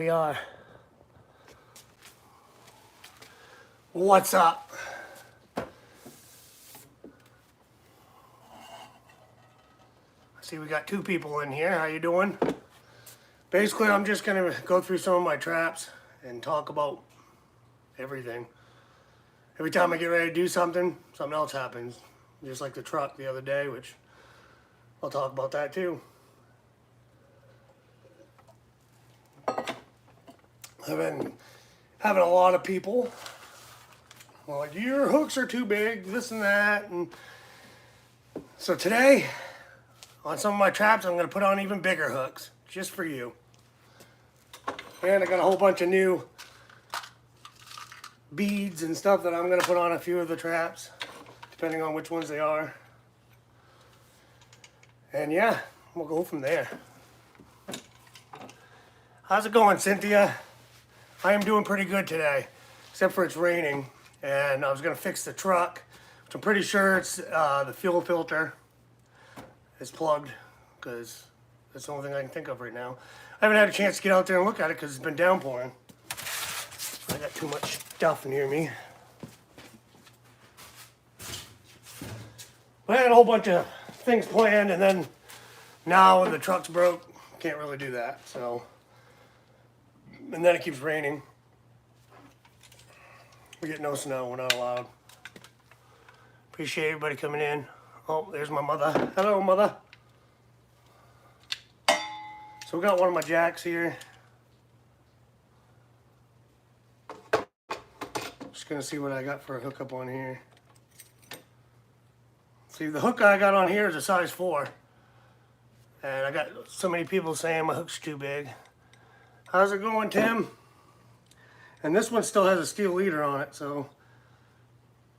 We are. What's up? I see we got two people in here. How you doing? Basically, I'm just gonna go through some of my traps and talk about everything. Every time I get ready to do something, something else happens. Just like the truck the other day, which I'll talk about that too. I've been having a lot of people like, your hooks are too big, this and that. And so today, on some of my traps, I'm going to put on even bigger hooks, just for you. And I got a whole bunch of new beads and stuff that I'm going to put on a few of the traps, depending on which ones they are. And yeah, we'll go from there. How's it going, Cynthia? I am doing pretty good today, except for it's raining. And I was going to fix the truck, which I'm pretty sure it's the fuel filter is plugged, because that's the only thing I can think of right now. I haven't had a chance to get out there and look at it because it's been downpouring. I got too much stuff near me. But I had a whole bunch of things planned, and then now when the truck's broke, can't really do that. So, and then it keeps raining. We get no snow, we're not allowed. Appreciate everybody coming in. Oh, there's my mother. Hello, mother. So we got one of my jacks here. Just gonna see what I got for a hookup on here. See, the hook I got on here is a size 4. And I got so many people saying my hook's too big. How's it going, Tim? And this one still has a steel leader on it, so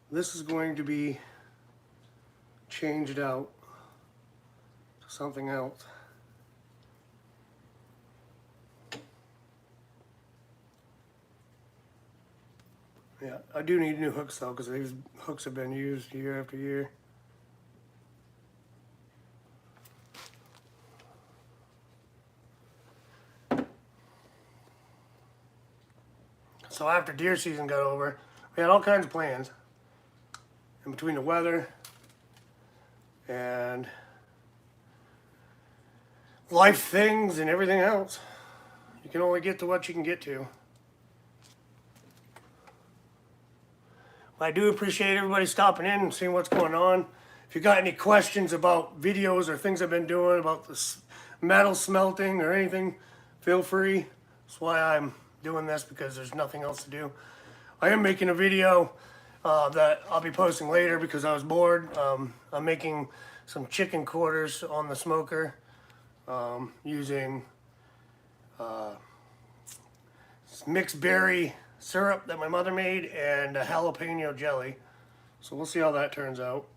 this is going to be changed out to something else. Yeah, I do need new hooks though, because these hooks have been used year after year. So after deer season got over, we had all kinds of plans. In between the weather and life things and everything else, you can only get to what you can get to. I do appreciate everybody stopping in and seeing what's going on. If you got any questions about videos or things I've been doing about this metal smelting or anything, feel free. That's why I'm doing this, because there's nothing else to do. I am making a video that I'll be posting later because I was bored. I'm making some chicken quarters on the smoker using mixed berry syrup that my mother made and a jalapeno jelly. So we'll see how that turns out.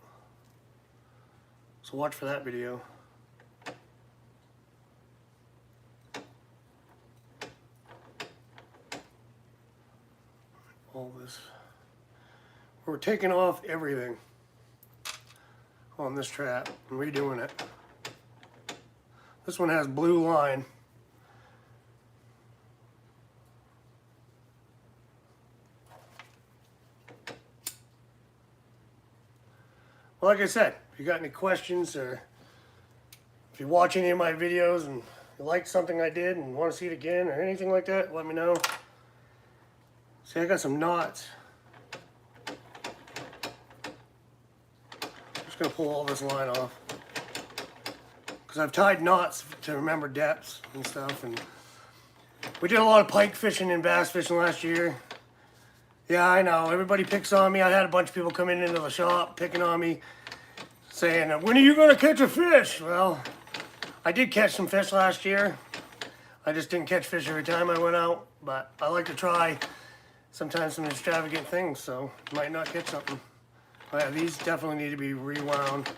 So watch for that video. All this. We're taking off everything on this trap and redoing it. This one has blue line. Well, like I said, if you got any questions, or if you watch any of my videos and you like something I did and want to see it again or anything like that, let me know. See, I got some knots. I'm just going to pull all this line off, because I've tied knots to remember depths and stuff. And we did a lot of pike fishing and bass fishing last year. Yeah, I know, everybody picks on me. I had a bunch of people coming into the shop picking on me, saying, when are you going to catch a fish? Well, I did catch some fish last year. I just didn't catch fish every time I went out, but I like to try sometimes some extravagant things, so might not catch something. But yeah, these definitely need to be rewound.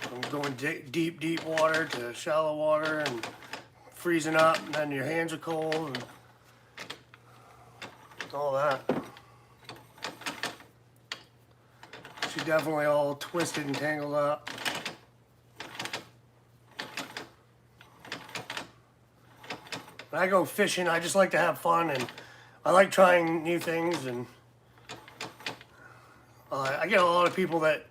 I'm going deep, deep water to shallow water and freezing up, and then your hands are cold and all that. She's definitely all twisted and tangled up. when I go fishing, I just like to have fun, and I like trying new things. And I get a lot of people that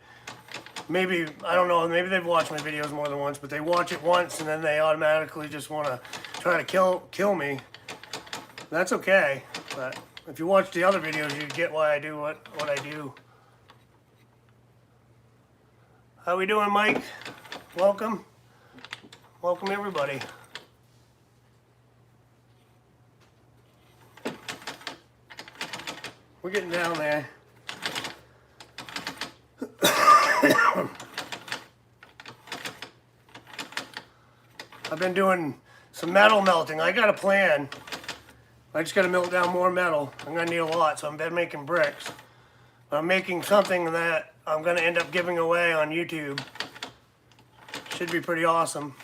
maybe, I don't know, maybe they've watched my videos more than once, but they watch it once and then they automatically just want to try to kill me. That's okay, but if you watch the other videos, you get why I do what I do. How we doing, Mike? Welcome. Welcome, everybody. We're getting down there. I've been doing some metal melting. I got a plan. I just got to melt down more metal. I'm going to need a lot, so I've been making bricks. But I'm making something that I'm going to end up giving away on YouTube. Should be pretty awesome.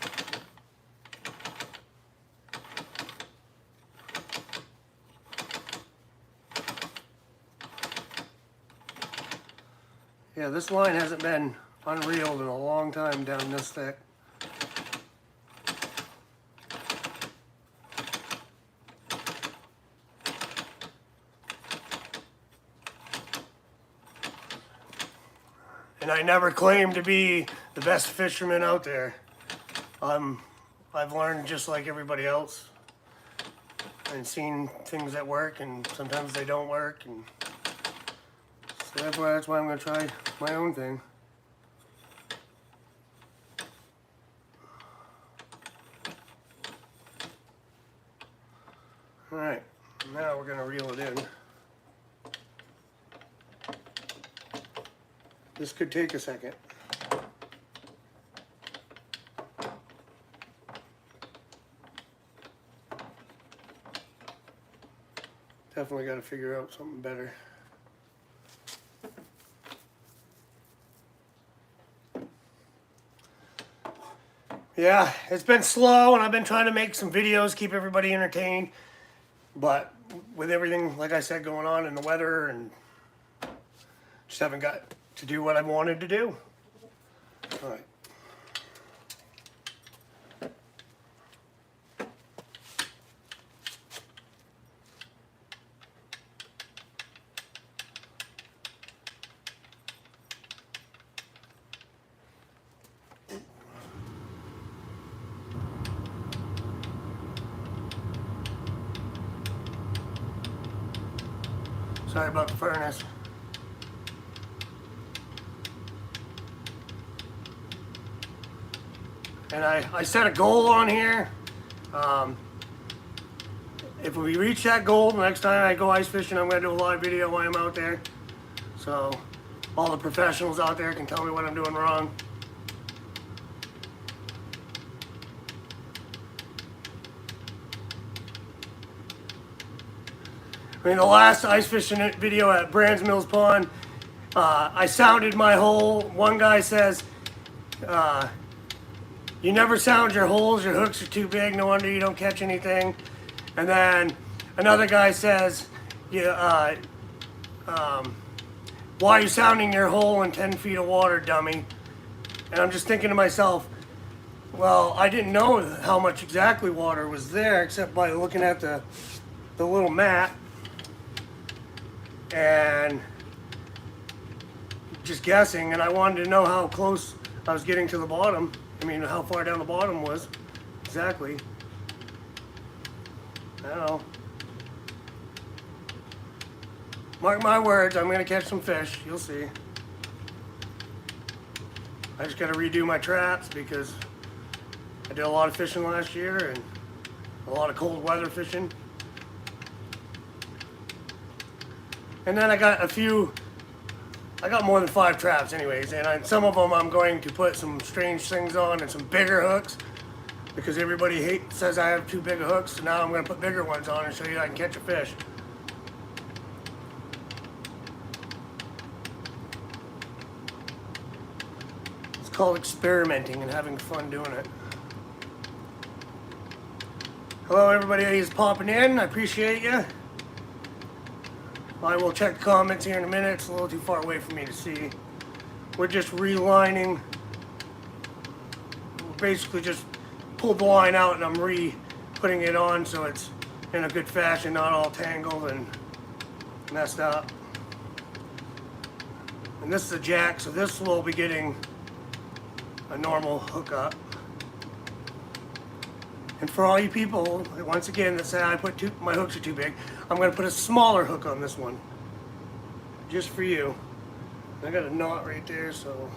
Yeah, this line hasn't been unreeled in a long time down this thick. And I never claimed to be the best fisherman out there. I've learned just like everybody else and seen things that work, and sometimes they don't work, and so that's why I'm going to try my own thing. Alright, now we're going to reel it in. This could take a second. Definitely got to figure out something better. Yeah, it's been slow, and I've been trying to make some videos, keep everybody entertained. But with everything, like I said, going on in the weather, and just haven't got to do what I wanted to do. All right. Sorry about the furnace. And I set a goal on here. If we reach that goal, the next time I go ice fishing, I'm going to do a live video while I'm out there. So all the professionals out there can tell me what I'm doing wrong. I mean, the last ice fishing video at Brands Mills Pond, I sounded my hole. One guy says, you never sound your holes, your hooks are too big, no wonder you don't catch anything. And then another guy says, why are you sounding your hole in 10 feet of water, dummy? And I'm just thinking to myself, well, I didn't know how much exactly water was there except by looking at the little mat and just guessing, and I wanted to know how close I was getting to the bottom. I mean, how far down the bottom was exactly. I don't know. Mark my words, I'm going to catch some fish. You'll see. I just got to redo my traps because I did a lot of fishing last year and a lot of cold weather fishing. And then I got more than 5 traps anyways, and some of them I'm going to put some strange things on and some bigger hooks because everybody says I have too big of hooks, so now I'm going to put bigger ones on and show you I can catch a fish. It's called experimenting and having fun doing it. Hello everybody who's popping in, I appreciate you. I will check the comments here in a minute. It's a little too far away for me to see. We're just relining. Basically just pulled the line out and I'm putting it on so it's in a good fashion, not all tangled and messed up. And this is a jack, so this will be getting a normal hookup. And for all you people, once again, that say my hooks are too big, I'm going to put a smaller hook on this one. Just for you. I got a knot right there, so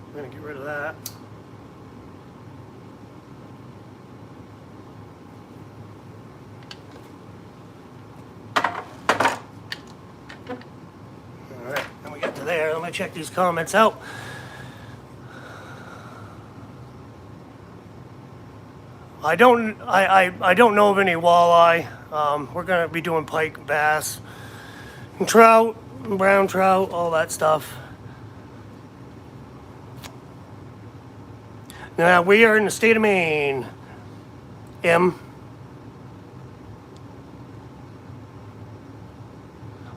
I'm going to get rid of that. Alright, then we get to there. Let me check these comments out. I don't know of any walleye. We're gonna be doing pike, bass, and trout, and brown trout, all that stuff. Now we are in the state of Maine. Well,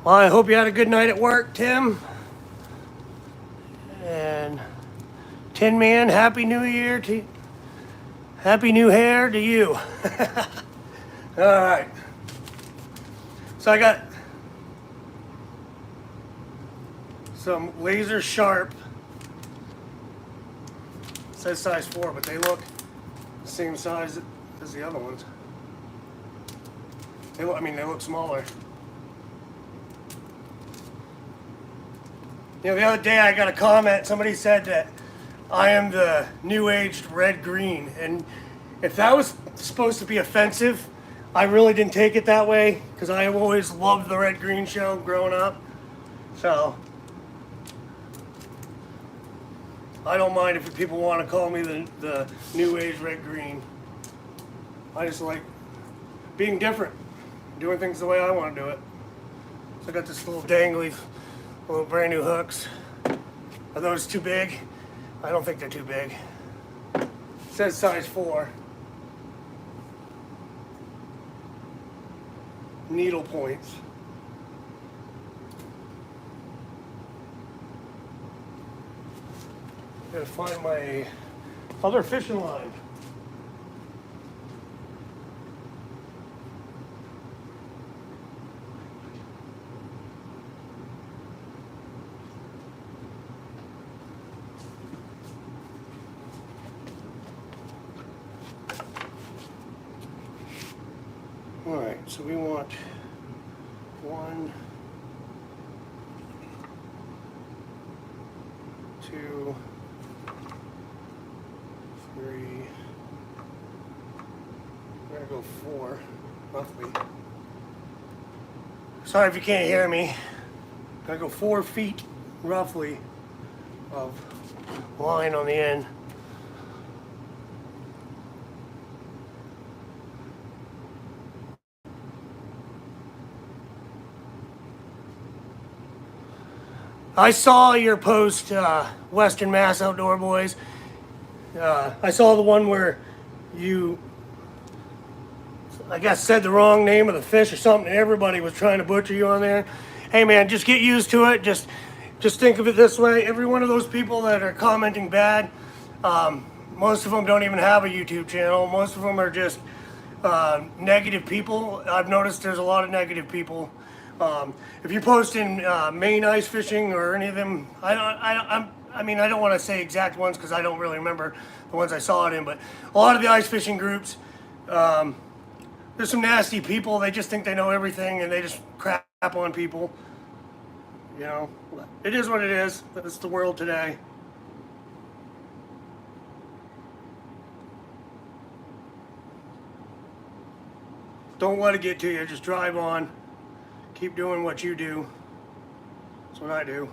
I hope you had a good night at work, Tim. And Tin Man, Happy New Year to you. Happy new hair to you. Alright. So I got some laser sharp. It says size 4, but they look the same size as the other ones. They look smaller. You know, the other day I got a comment, somebody said that I am the new aged red green, and if that was supposed to be offensive, I really didn't take it that way because I have always loved the red green show growing up. So I don't mind if people want to call me the new age red green. I just like being different, doing things the way I want to do it. So I got this little dangly, little brand new hooks. Are those too big? I don't think they're too big. It says size 4. Needle points. Gotta find my other fishing line. Alright, so we want 1, 2, 3. We're gonna go 4, roughly. Sorry if you can't hear me. I'm gonna go 4 feet, roughly, of line on the end. I saw your post, Western Mass Outdoor Boys. I saw the one where you, I guess, said the wrong name of the fish or something, and everybody was trying to butcher you on there. Hey man, just get used to it. Just think of it this way. Every one of those people that are commenting bad, most of them don't even have a YouTube channel. Most of them are just negative people. I've noticed there's a lot of negative people. If you're posting Maine ice fishing or any of them, I don't want to say exact ones because I don't really remember the ones I saw it in, but a lot of the ice fishing groups, there's some nasty people. They just think they know everything and they just crap on people. You know, it is what it is. It's the world today. Don't let it get to you. Just drive on. Keep doing what you do. That's what I do.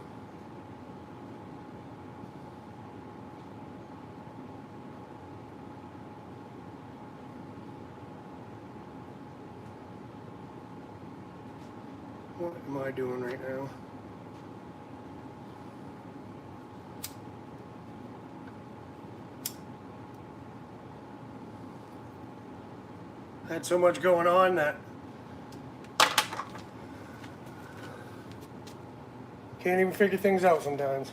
What am I doing right now? I had so much going on that can't even figure things out sometimes.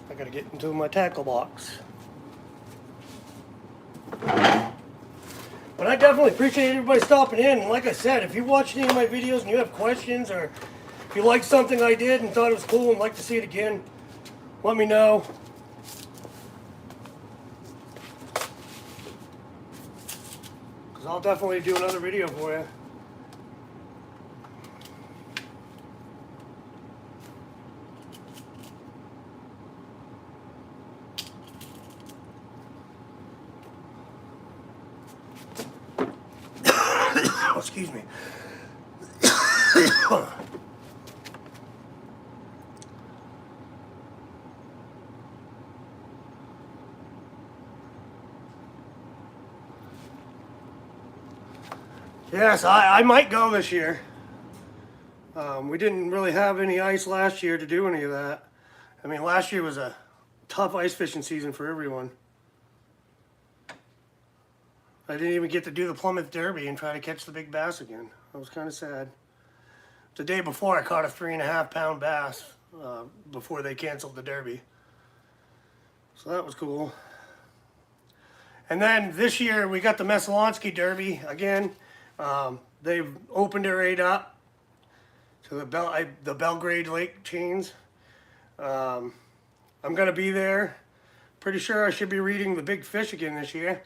I gotta get into my tackle box. But I definitely appreciate everybody stopping in. And like I said, if you watched any of my videos and you have questions, or if you liked something I did and thought it was cool and like to see it again, let me know. Because I'll definitely do another video for you. Excuse me. Yes, I might go this year. We didn't really have any ice last year to do any of that. I mean, last year was a tough ice fishing season for everyone. I didn't even get to do the Plymouth Derby and try to catch the big bass again. I was kind of sad. The day before, I caught a 3.5 pound bass before they canceled the Derby. So that was cool. And then this year, we got the Messalonsky Derby again. They've opened it right up to the Belgrade Lake chains. I'm going to be there. Pretty sure I should be reading the big fish again this year.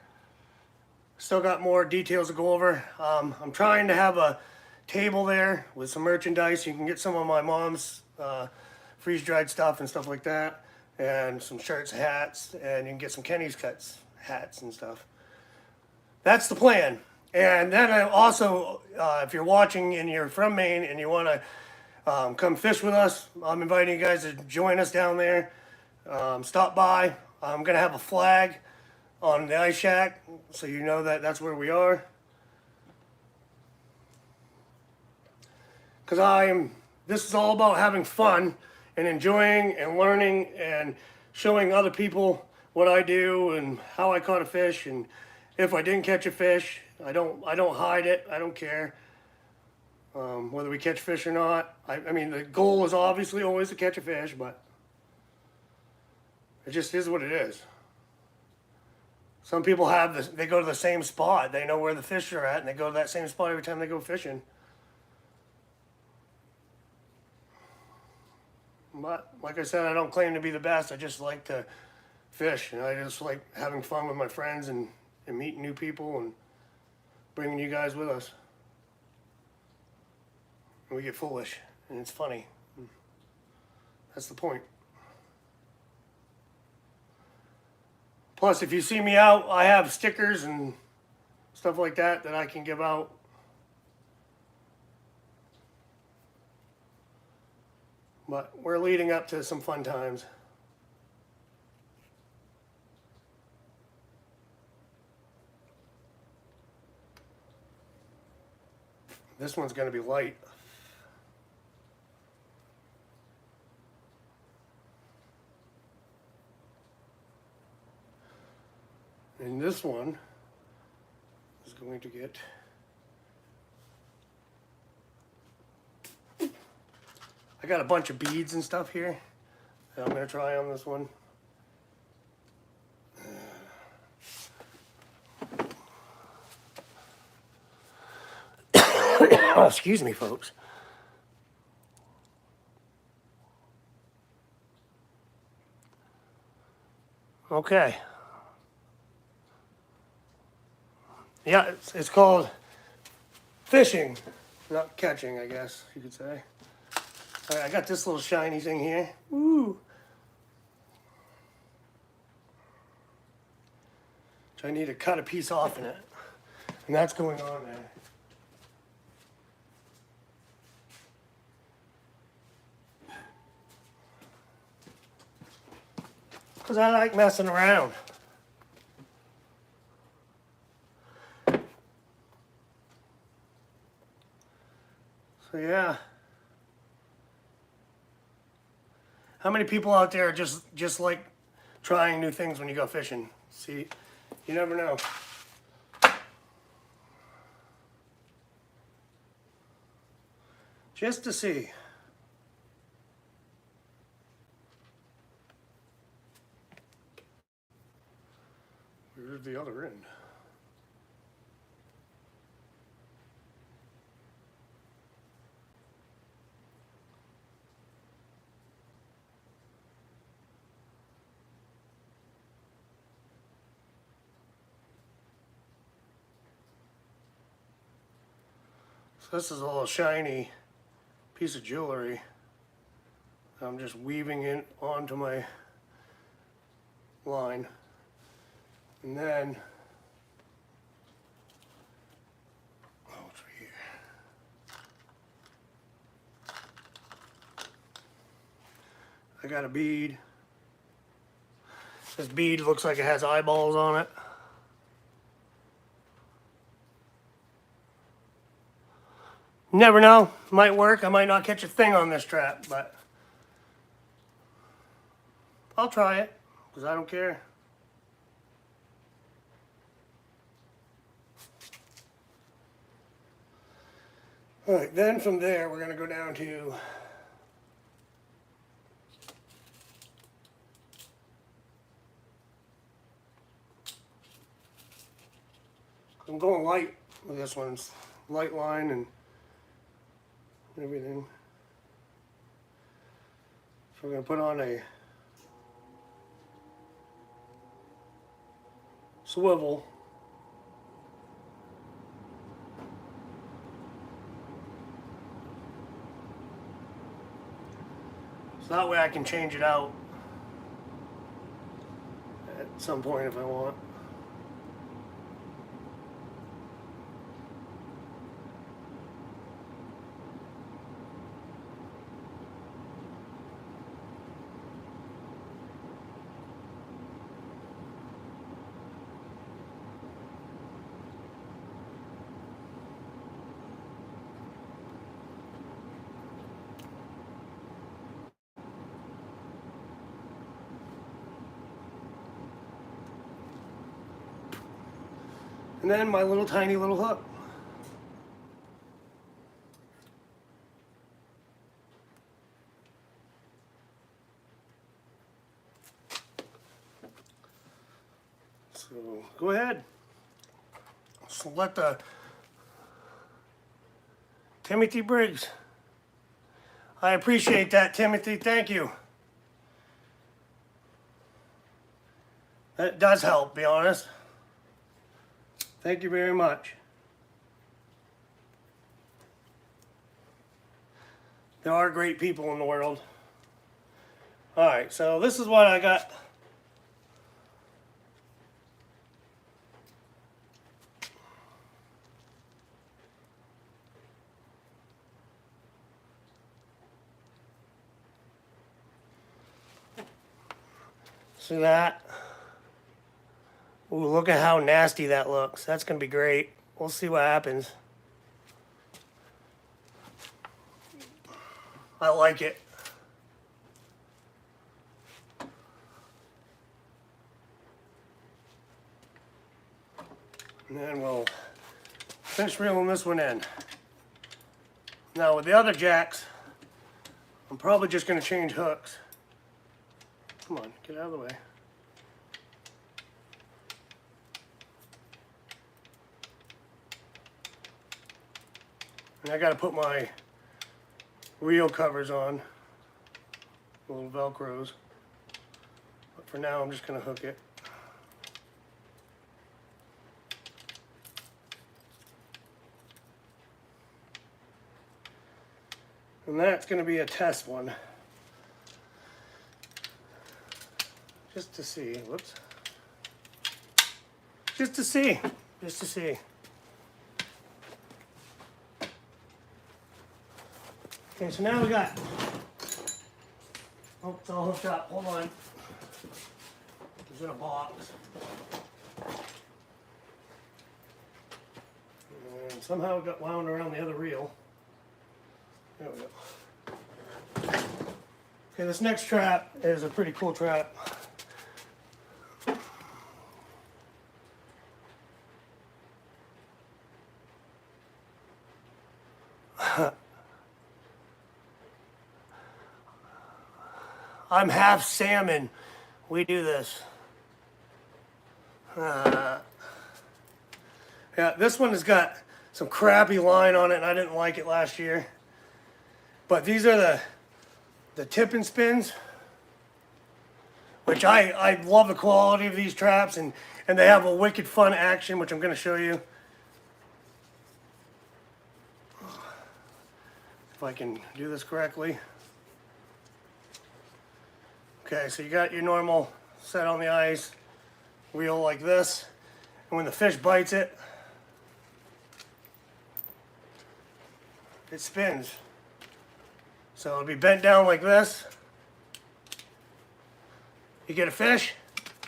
Still got more details to go over. I'm trying to have a table there with some merchandise. You can get some of my mom's freeze-dried stuff and stuff like that, and some shirts, hats, and you can get some Kenny's Cuts hats and stuff. That's the plan. And then I also, if you're watching and you're from Maine and you want to come fish with us, I'm inviting you guys to join us down there. Stop by. I'm going to have a flag on the ice shack, so you know that that's where we are. Because this is all about having fun and enjoying and learning and showing other people what I do and how I caught a fish. And if I didn't catch a fish, I don't hide it. I don't care whether we catch fish or not. I mean, the goal is obviously always to catch a fish, but it just is what it is. Some people they go to the same spot. They know where the fish are at, and they go to that same spot every time they go fishing. But like I said, I don't claim to be the best. I just like to fish, and I just like having fun with my friends and meeting new people and bringing you guys with us. And we get foolish, and it's funny. That's the point. Plus, if you see me out, I have stickers and stuff like that I can give out. But we're leading up to some fun times. This one's going to be light. And this one is going to get I got a bunch of beads and stuff here that I'm going to try on this one. Oh, excuse me, folks. Okay. Yeah, it's called fishing, not catching, I guess you could say. All right, I got this little shiny thing here. Woo! So I need to cut a piece off in it. And that's going on there. Because I like messing around. So yeah. How many people out there are just like trying new things when you go fishing? See, you never know. Just to see. Where's the other end? So this is a little shiny piece of jewelry. I'm just weaving it onto my line. And then, oh, it's right here. I got a bead. This bead looks like it has eyeballs on it. Never know, might work. I might not catch a thing on this trap, but I'll try it, because I don't care. Alright, then from there we're going to go down to I'm going light with this one. It's light line and everything. So we're going to put on a swivel. So that way I can change it out at some point if I want. And then my little tiny little hook. So go ahead. Select the Timothy Briggs. I appreciate that, Timothy. Thank you. That does help, be honest. Thank you very much. There are great people in the world. Alright, so this is what I got. See that? Ooh, look at how nasty that looks. That's going to be great. We'll see what happens. I like it. And then we'll finish reeling this one in. Now with the other jacks, I'm probably just going to change hooks. Come on, get out of the way. And I got to put my reel covers on, little Velcros. But for now, I'm just going to hook it. And that's going to be a test one. Just to see, whoops. Just to see. Okay, so now we got, oh, it's all hooked up, hold on. It's in a box. And somehow it got wound around the other reel. There we go. Okay, this next trap is a pretty cool trap. I'm half salmon. We do this. Yeah, this one has got some crappy line on it, and I didn't like it last year. But these are the tip and spins, which I love the quality of these traps, and they have a wicked fun action, which I'm going to show you. I can do this correctly. Okay, so you got your normal set on the ice wheel like this, and when the fish bites it, it spins. So it'll be bent down like this. You get a fish,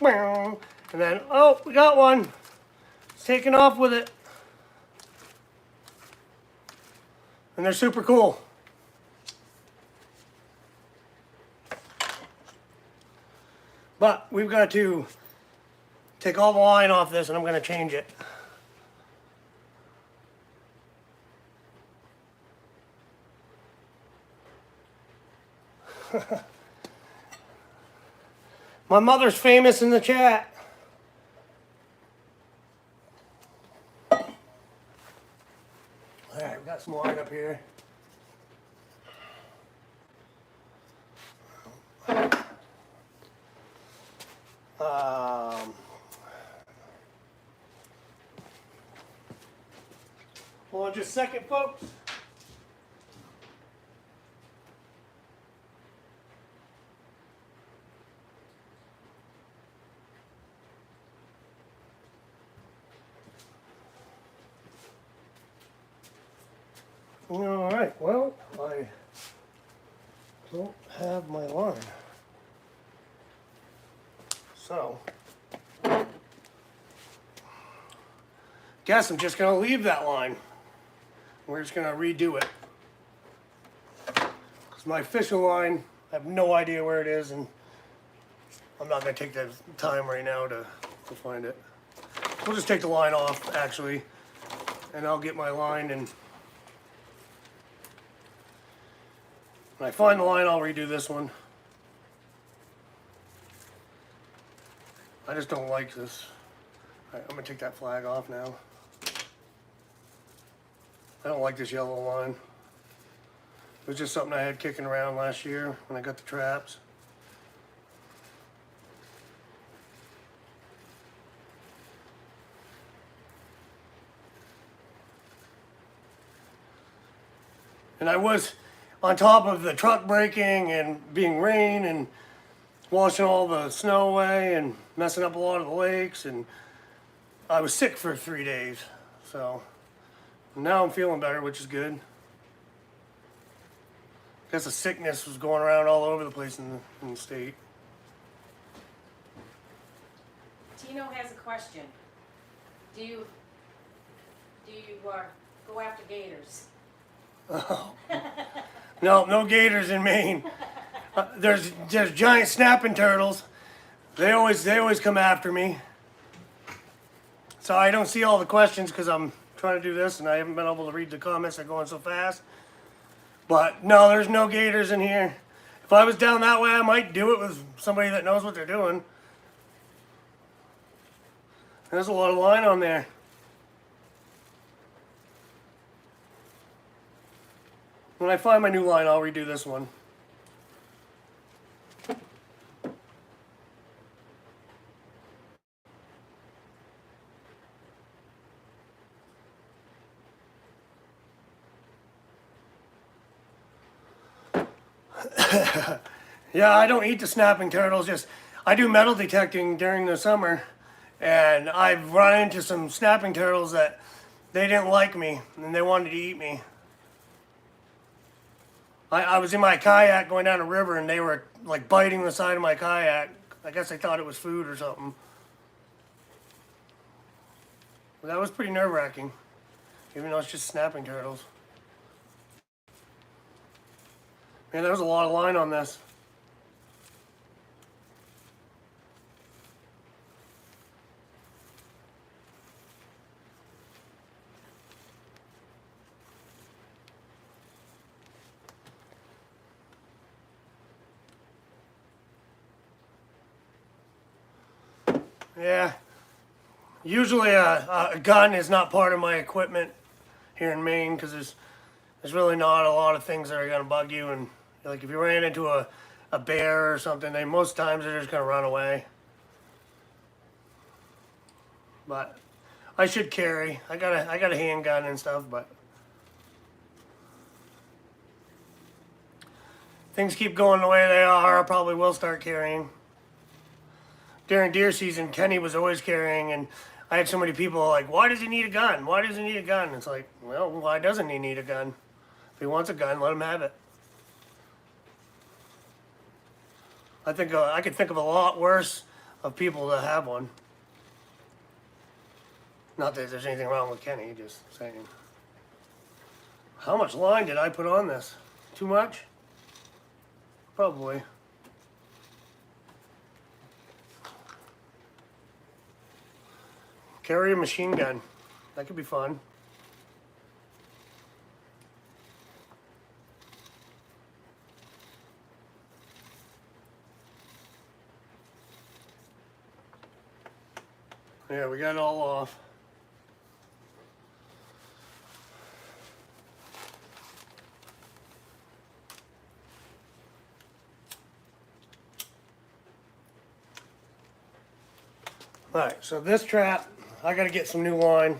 and then, oh, we got one. It's taking off with it. And they're super cool. But we've got to take all the line off this, and I'm going to change it. My mother's famous in the chat. Alright, we got some line up here. Hold on just a second, folks. Alright, well, I don't have my line. So, guess I'm just going to leave that line. We're just going to redo it. Because my fishing line, I have no idea where it is, and I'm not going to take the time right now to find it. We'll just take the line off, actually, and I'll get my line, and when I find the line, I'll redo this one. I just don't like this. All right, I'm going to take that flag off now. I don't like this yellow line. It was just something I had kicking around last year when I got the traps. And I was on top of the truck breaking and being rain and washing all the snow away and messing up a lot of the lakes, and I was sick for 3 days. So now I'm feeling better, which is good. I guess the sickness was going around all over the place in the state. Tino has a question. Do you go after gators? Oh. No gators in Maine. There's giant snapping turtles. They always come after me. So I don't see all the questions because I'm trying to do this and I haven't been able to read the comments. They're going so fast. But no, there's no gators in here. If I was down that way, I might do it with somebody that knows what they're doing. There's a lot of line on there. When I find my new line, I'll redo this one. Yeah, I don't eat the snapping turtles. Just I do metal detecting during the summer, and I've run into some snapping turtles that they didn't like me and they wanted to eat me. I was in my kayak going down a river and they were like biting the side of my kayak. I guess they thought it was food or something. But that was pretty nerve-wracking, even though it's just snapping turtles. Man, there was a lot of line on this. Yeah, usually a gun is not part of my equipment here in Maine because there's really not a lot of things that are going to bug you. And like if you ran into a bear or something, most times they're just going to run away. But I should carry. I got a handgun and stuff, but things keep going the way they are, I probably will start carrying. During deer season, Kenny was always carrying, and I had so many people like, why does he need a gun? Why does he need a gun? It's like, well, why doesn't he need a gun? If he wants a gun, let him have it. I think I could think of a lot worse of people that have one. Not that there's anything wrong with Kenny, just saying. How much line did I put on this? Too much? Probably. Carry a machine gun. That could be fun. Yeah, we got it all off. Alright, so this trap, I gotta get some new line.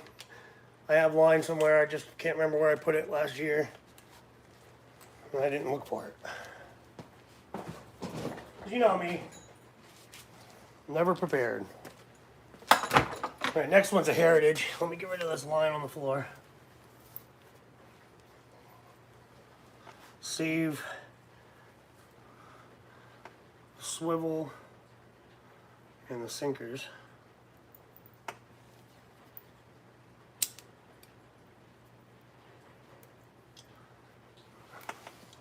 I have line somewhere, I just can't remember where I put it last year. And I didn't look for it. You know me. Never prepared. Alright, next one's a Heritage. Let me get rid of this line on the floor. Save. Swivel. And the sinkers.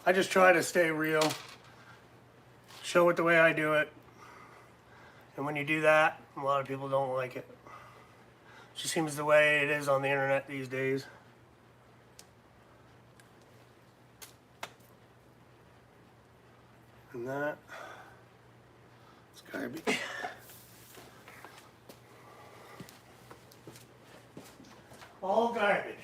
I just try to stay real, show it the way I do it, and when you do that, a lot of people don't like it. It just seems the way it is on the internet these days. And that, it's garbage. All garbage.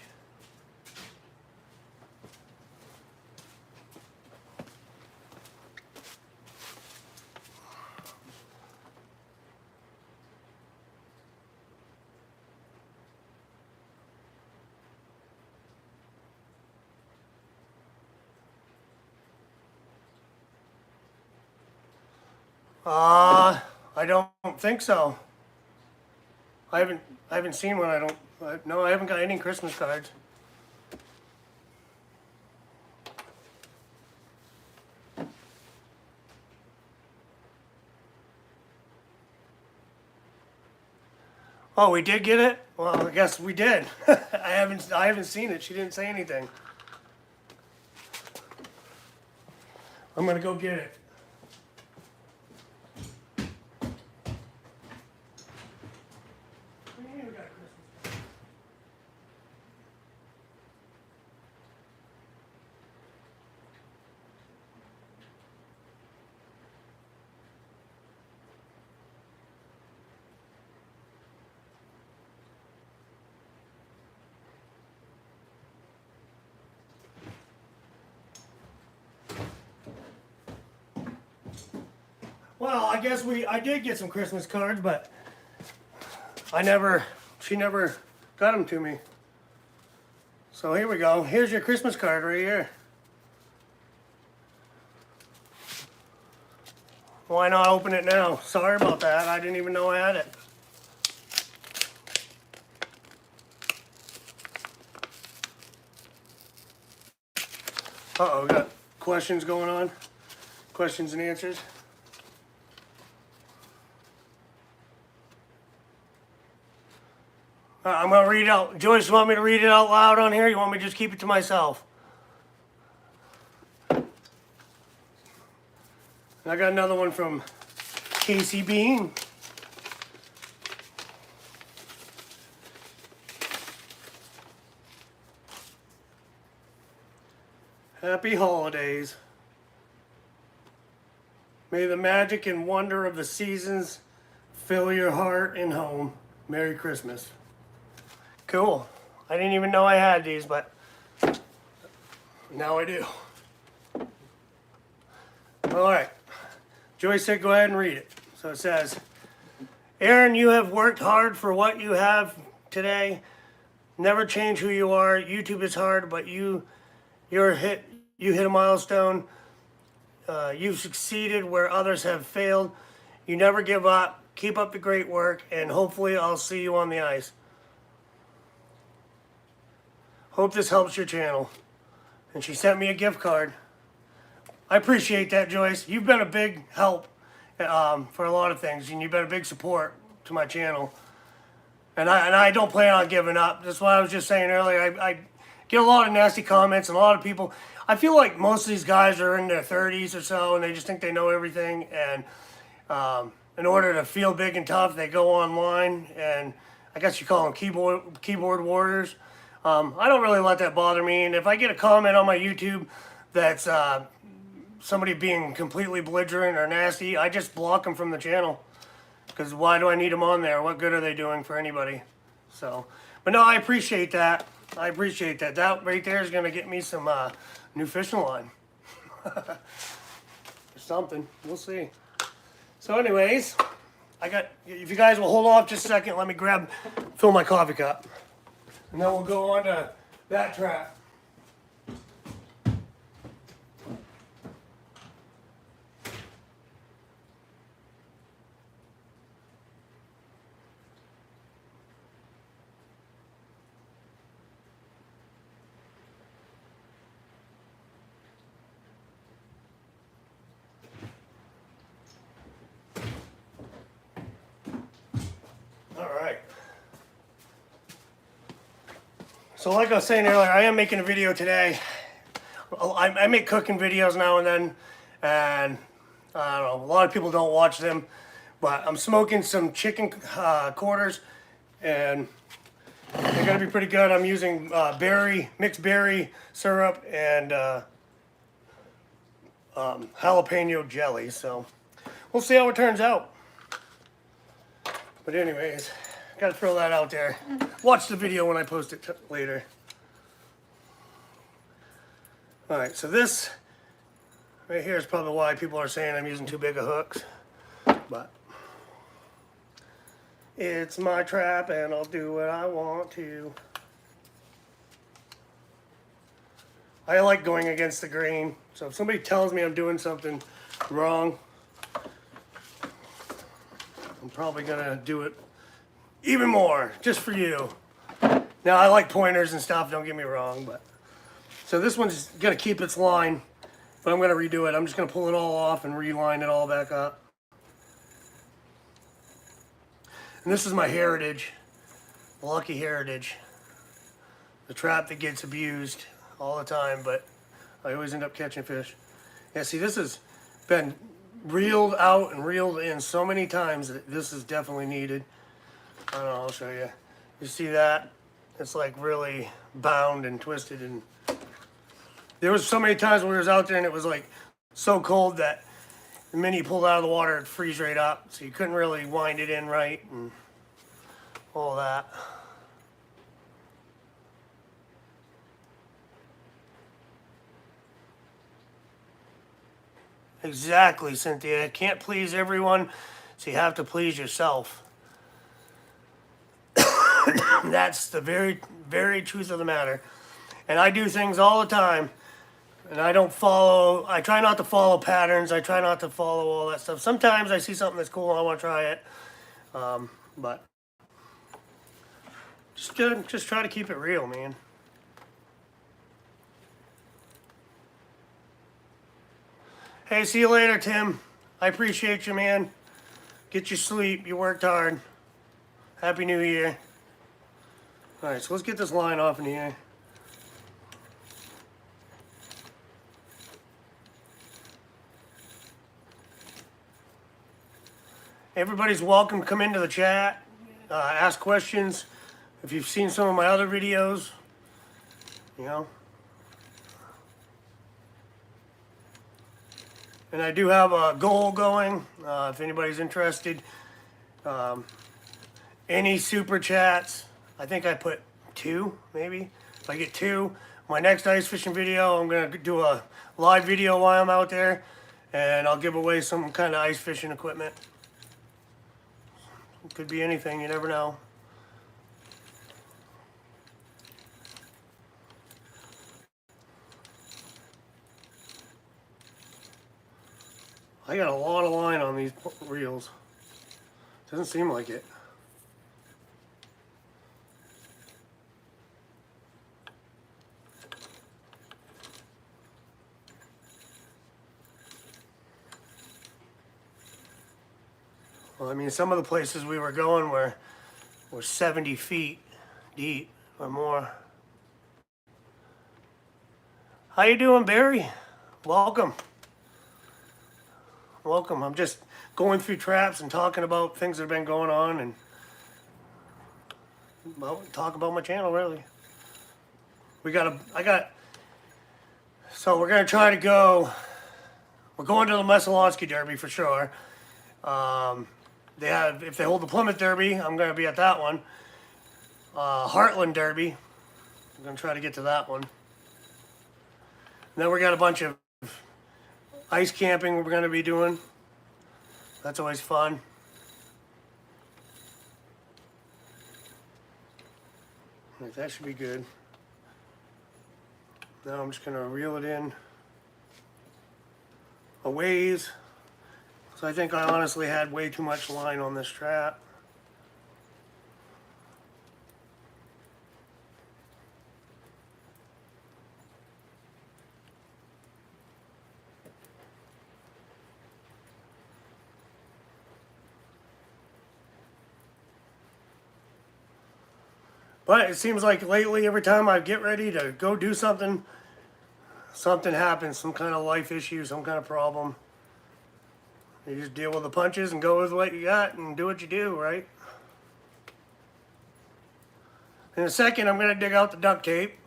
I don't think so. I haven't seen one. No, I haven't got any Christmas cards. Oh, we did get it? Well, I guess we did. I haven't seen it. She didn't say anything. I'm gonna go get it. Well, I guess I did get some Christmas cards, but she never got them to me. So here we go. Here's your Christmas card right here. Why not open it now? Sorry about that. I didn't even know I had it. Uh-oh, got questions going on. Questions and answers. I'm going to read it out. Joyce, you want me to read it out loud on here? You want me to just keep it to myself? And I got another one from Casey Bean. Happy holidays. May the magic and wonder of the seasons fill your heart and home. Merry Christmas. Cool. I didn't even know I had these, but now I do. All right. Joyce said go ahead and read it. So it says, Aaron, you have worked hard for what you have today. Never change who you are. YouTube is hard, but you hit a milestone. You've succeeded where others have failed. You never give up. Keep up the great work, and hopefully I'll see you on the ice. Hope this helps your channel. And she sent me a gift card. I appreciate that, Joyce. You've been a big help for a lot of things, and you've been a big support to my channel. And I don't plan on giving up. That's what I was just saying earlier. I get a lot of nasty comments, and a lot of people. I feel like most of these guys are in their 30s or so, and they just think they know everything. And in order to feel big and tough, they go online, and I guess you call them keyboard warriors. I don't really let that bother me. And if I get a comment on my YouTube that's somebody being completely belligerent or nasty, I just block them from the channel. Because why do I need them on there? What good are they doing for anybody? So, but no, I appreciate that. I appreciate that. That right there is going to get me some new fishing line. Or something. We'll see. So anyways, if you guys will hold off just a second, let me fill my coffee cup. And then we'll go on to that trap. Alright. So like I was saying earlier, I am making a video today. I make cooking videos now and then, and I don't know, a lot of people don't watch them, but I'm smoking some chicken quarters, and they're going to be pretty good. I'm using mixed berry syrup and jalapeno jelly, so we'll see how it turns out. But anyways, gotta throw that out there. Watch the video when I post it later. Alright, so this right here is probably why people are saying I'm using too big of hooks. But it's my trap and I'll do what I want to. I like going against the grain. So if somebody tells me I'm doing something wrong, I'm probably gonna do it even more, just for you. Now I like pointers and stuff, don't get me wrong, but so this one's gonna keep its line, but I'm gonna redo it. I'm just gonna pull it all off and reline it all back up. And this is my Heritage, Lucky Heritage, the trap that gets abused all the time, but I always end up catching fish. Yeah, see, this has been reeled out and reeled in so many times that this is definitely needed. I don't know, I'll show you. You see that? It's like really bound and twisted, and there was so many times when we was out there and it was like so cold that the minute you pulled out of the water it'd freeze right up, so you couldn't really wind it in right and all that. Exactly, Cynthia. Can't please everyone, so you have to please yourself. That's the very, very truth of the matter. And I do things all the time, and I try not to follow patterns. I try not to follow all that stuff. Sometimes I see something that's cool and I want to try it, but just try to keep it real, man. Hey, see you later, Tim. I appreciate you, man. Get your sleep. You worked hard. Happy New Year. Alright, so let's get this line off in here. Everybody's welcome to come into the chat, ask questions. If you've seen some of my other videos, you know. And I do have a goal going, if anybody's interested. Any super chats, I think I put 2, maybe. If I get 2, my next ice fishing video, I'm going to do a live video while I'm out there. And I'll give away some kind of ice fishing equipment. It could be anything, you never know. I got a lot of line on these reels. Doesn't seem like it. Well, I mean, some of the places we were going were 70 feet deep or more. How you doing, Barry? Welcome. Welcome. I'm just going through traps and talking about things that have been going on and talk about my channel, really. So we're gonna try to go. We're going to the Mesalonsky Derby for sure. If they hold the Plymouth Derby, I'm gonna be at that one. Heartland Derby, I'm gonna try to get to that one. And then we got a bunch of ice camping we're gonna be doing. That's always fun. That should be good. Now I'm just gonna reel it in a ways. So I think I honestly had way too much line on this trap. But it seems like lately, every time I get ready to go do something, something happens, some kind of life issue, some kind of problem. You just deal with the punches and go with what you got and do what you do, right? In a second, I'm going to dig out the duct tape.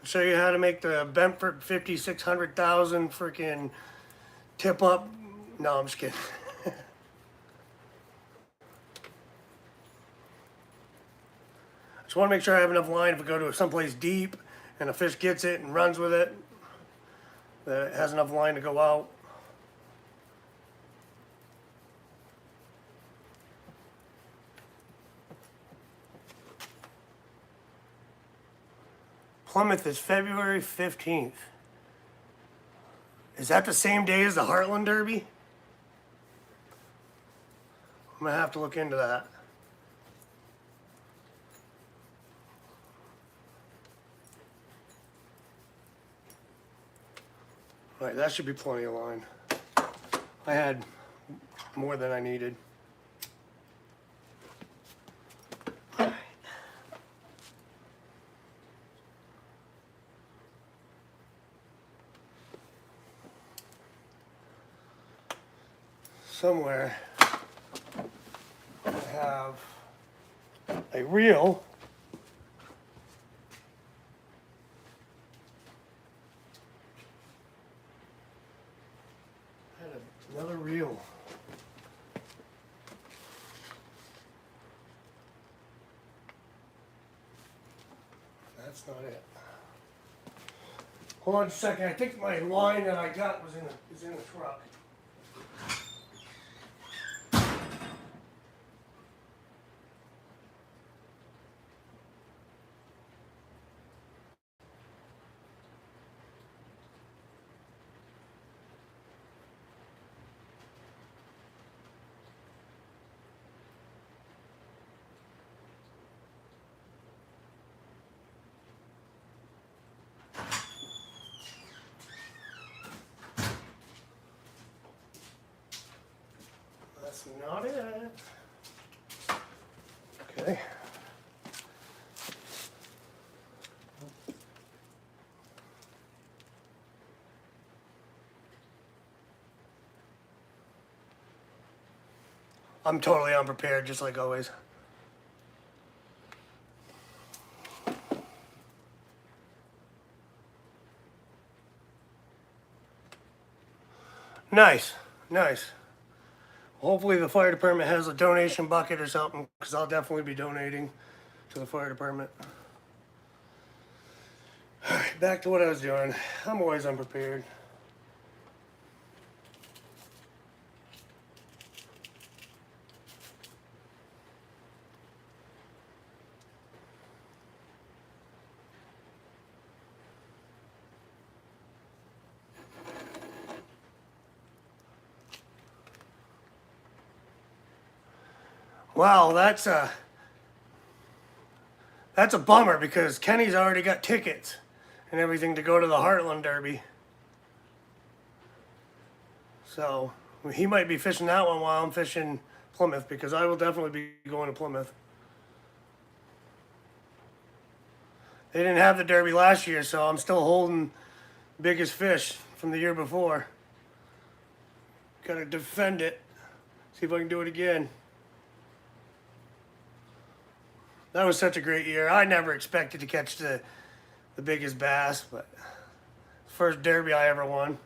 Show you how to make the Benford 5600,000 freaking tip up. No, I'm just kidding. Just want to make sure I have enough line if we go to someplace deep and a fish gets it and runs with it, that it has enough line to go out. Plymouth is February 15th. Is that the same day as the Heartland Derby? I'm gonna have to look into that. All right, that should be plenty of line. I had more than I needed. Somewhere I have a reel. I had another reel. That's not it. Hold on a second. I think my line that I got was is in the truck. That's not it. Okay. I'm totally unprepared, just like always. Nice, nice. Hopefully the fire department has a donation bucket or something, because I'll definitely be donating to the fire department. All right, back to what I was doing. I'm always unprepared. Well, that's a bummer because Kenny's already got tickets and everything to go to the Heartland Derby. So he might be fishing that one while I'm fishing Plymouth, because I will definitely be going to Plymouth. They didn't have the Derby last year, so I'm still holding biggest fish from the year before. Gotta defend it. See if I can do it again. That was such a great year. I never expected to catch the biggest bass, but first Derby I ever won.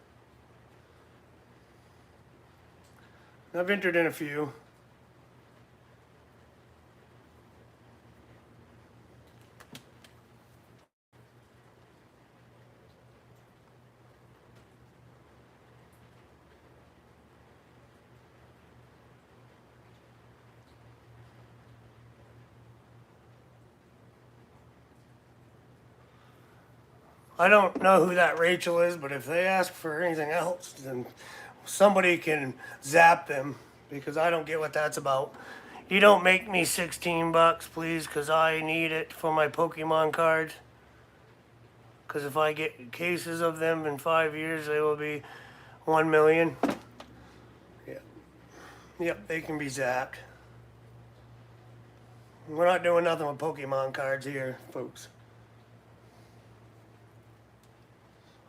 I've entered in a few. I don't know who that Rachel is, but if they ask for anything else, then somebody can zap them, because I don't get what that's about. You don't make me $16, please, because I need it for my Pokemon cards. Because if I get cases of them in 5 years, they will be 1 million. Yep. Yep, they can be zapped. We're not doing nothing with Pokemon cards here, folks.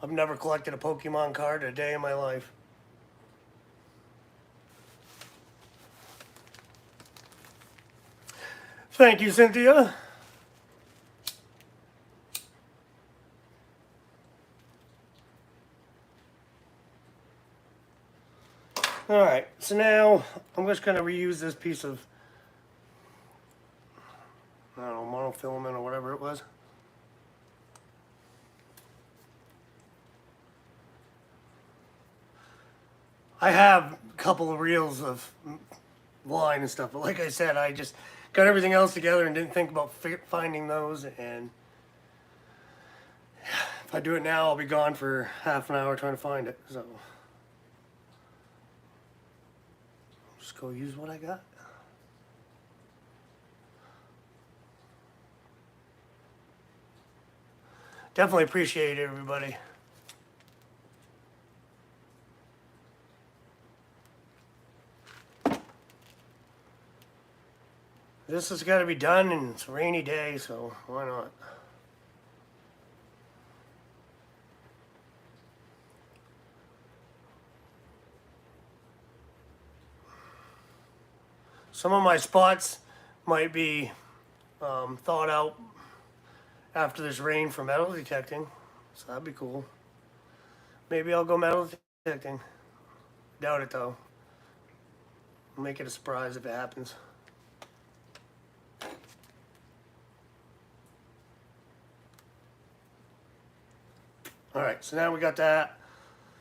I've never collected a Pokemon card a day in my life. Thank you, Cynthia. All right, so now I'm just going to reuse this piece of, I don't know, monofilament or whatever it was. I have a couple of reels of line and stuff, but like I said, I just got everything else together and didn't think about finding those. And if I do it now, I'll be gone for half an hour trying to find it. So just go use what I got. Definitely appreciate it, everybody. This has got to be done, and it's a rainy day, so why not? Some of my spots might be thawed out after this rain for metal detecting, so that'd be cool. Maybe I'll go metal detecting. Doubt it though. I'll make it a surprise if it happens. All right, so now we got that.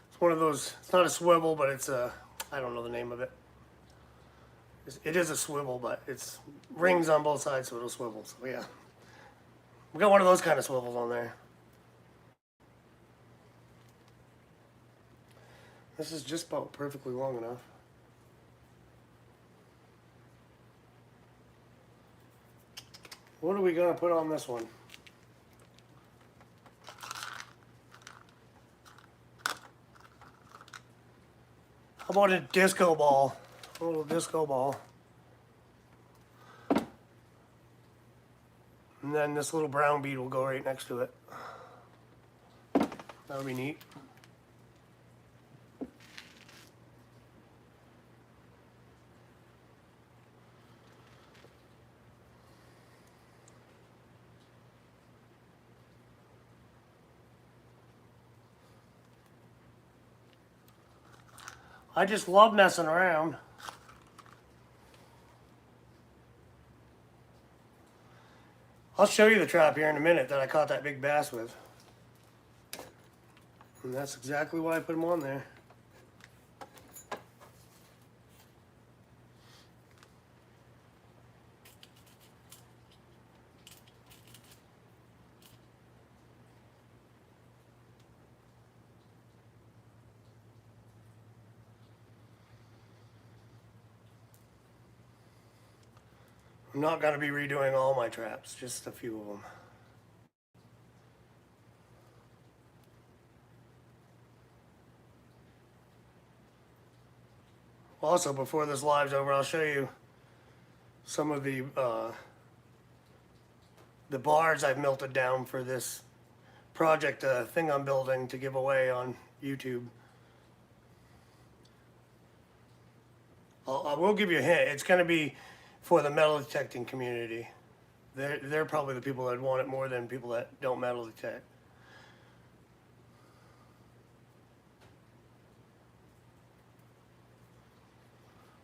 It's one of those, it's not a swivel, but it's a, I don't know the name of it. It is a swivel, but it's rings on both sides, so it'll swivel. So yeah, we got one of those kind of swivels on there. This is just about perfectly long enough. What are we gonna put on this one? How about a disco ball? A little disco ball. And then this little brown bead will go right next to it. That would be neat. I just love messing around. I'll show you the trap here in a minute that I caught that big bass with. And that's exactly why I put him on there. I'm not going to be redoing all my traps, just a few of them. Also, before this live's over, I'll show you some of the bars I've melted down for this project thing I'm building to give away on YouTube. I will give you a hint. It's going to be for the metal detecting community. They're probably the people that want it more than people that don't metal detect.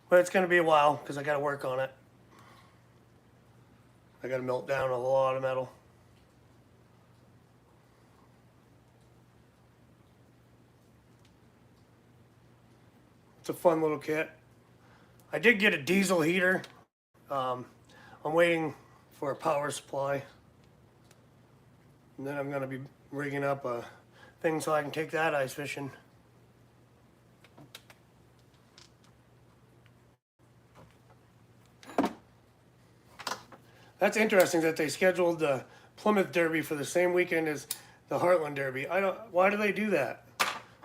But it's going to be a while because I got to work on it. I got to melt down a lot of metal. It's a fun little kit. I did get a diesel heater. I'm waiting for a power supply. And then I'm going to be rigging up a thing so I can take that ice fishing. That's interesting that they scheduled the Plymouth Derby for the same weekend as the Heartland Derby. Why do they do that?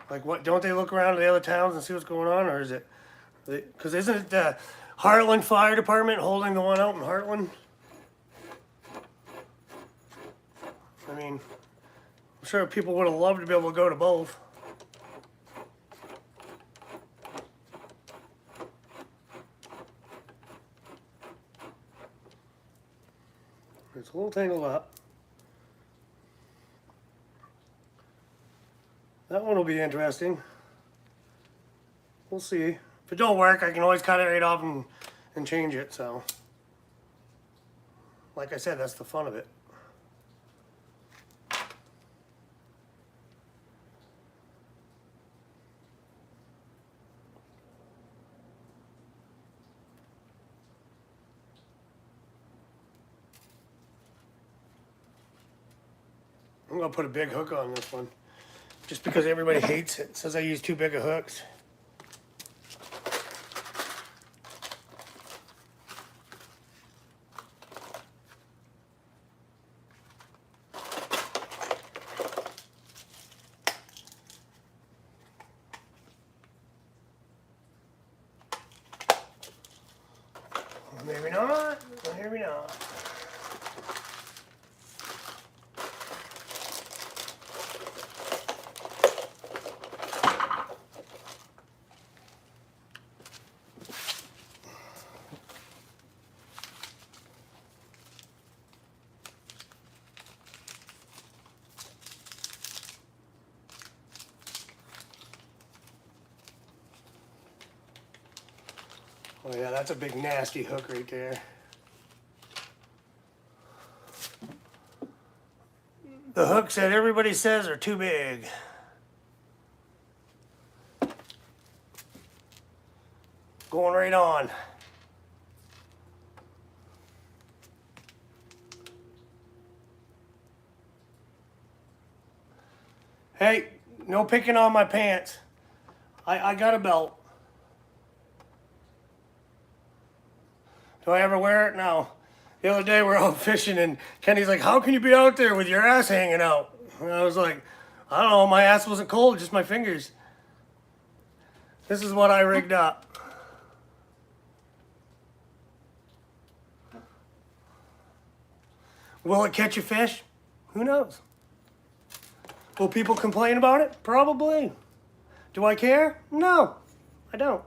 Like, what? Don't they look around to the other towns and see what's going on, or is it? Because isn't it the Heartland Fire Department holding the one out in Heartland? I mean, I'm sure people would have loved to be able to go to both. It's a little tangled up. That one will be interesting. We'll see. If it don't work, I can always cut it right off and change it. So, like I said, that's the fun of it. I'm gonna put a big hook on this one, just because everybody hates it. Says I use too big of hooks. Maybe not. Maybe not. Oh yeah, that's a big nasty hook right there. The hooks that everybody says are too big. Going right on. Hey, no picking on my pants. I got a belt. Do I ever wear it? No. The other day we're out fishing and Kenny's like, how can you be out there with your ass hanging out? And I was like, I don't know, my ass wasn't cold, just my fingers. This is what I rigged up. Will it catch a fish? Who knows? Will people complain about it? Probably. Do I care? No, I don't.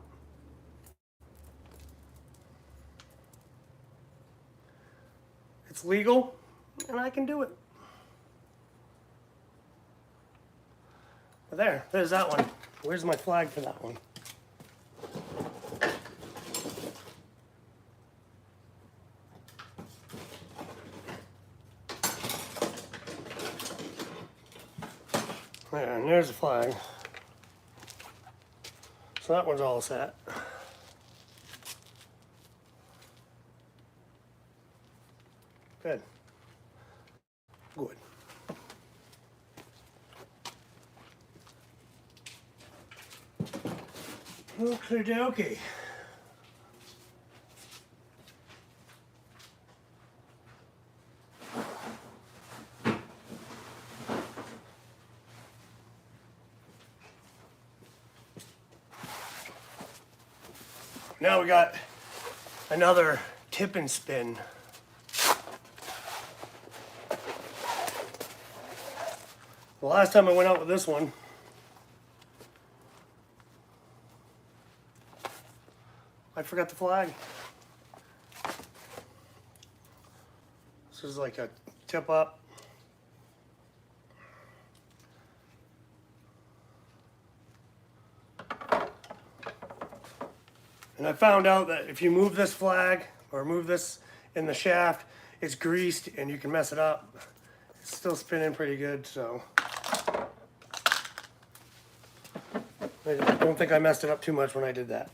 It's legal, and I can do it. There's that one. Where's my flag for that one? There, and there's the flag. So that one's all set. Good. Good. Okay, dokie. Now we got another tip and spin. The last time I went out with this one, I forgot the flag. This is like a tip up. And I found out that if you move this flag or move this in the shaft, it's greased and you can mess it up. It's still spinning pretty good, so I don't think I messed it up too much when I did that.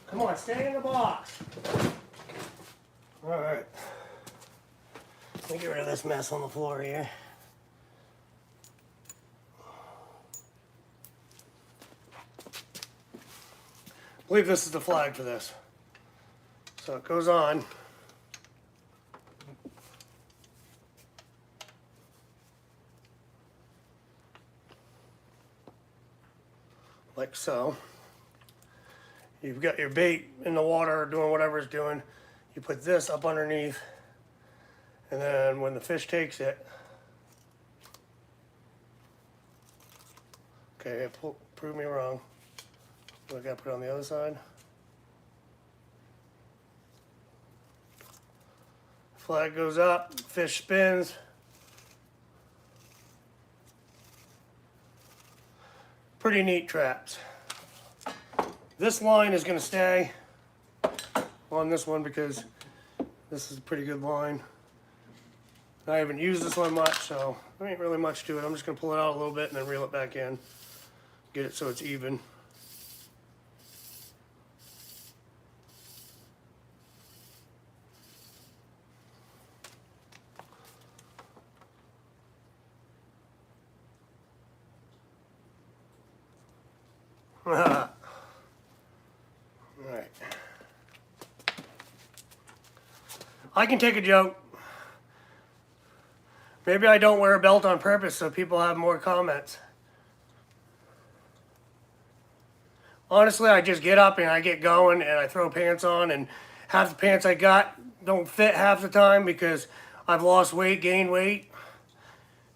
Come on, stay in the box. All right. Let me get rid of this mess on the floor here. I believe this is the flag for this. So it goes on. Like so. You've got your bait in the water doing whatever it's doing. You put this up underneath, and then when the fish takes it, okay, prove me wrong. I gotta put it on the other side. Flag goes up, fish spins. Pretty neat traps. This line is going to stay on this one because this is a pretty good line. I haven't used this one much, so there ain't really much to it. I'm just going to pull it out a little bit and then reel it back in. Get it so it's even. Alright. I can take a joke. Maybe I don't wear a belt on purpose so people have more comments. Honestly, I just get up and I get going and I throw pants on, and half the pants I got don't fit half the time because I've lost weight, gained weight.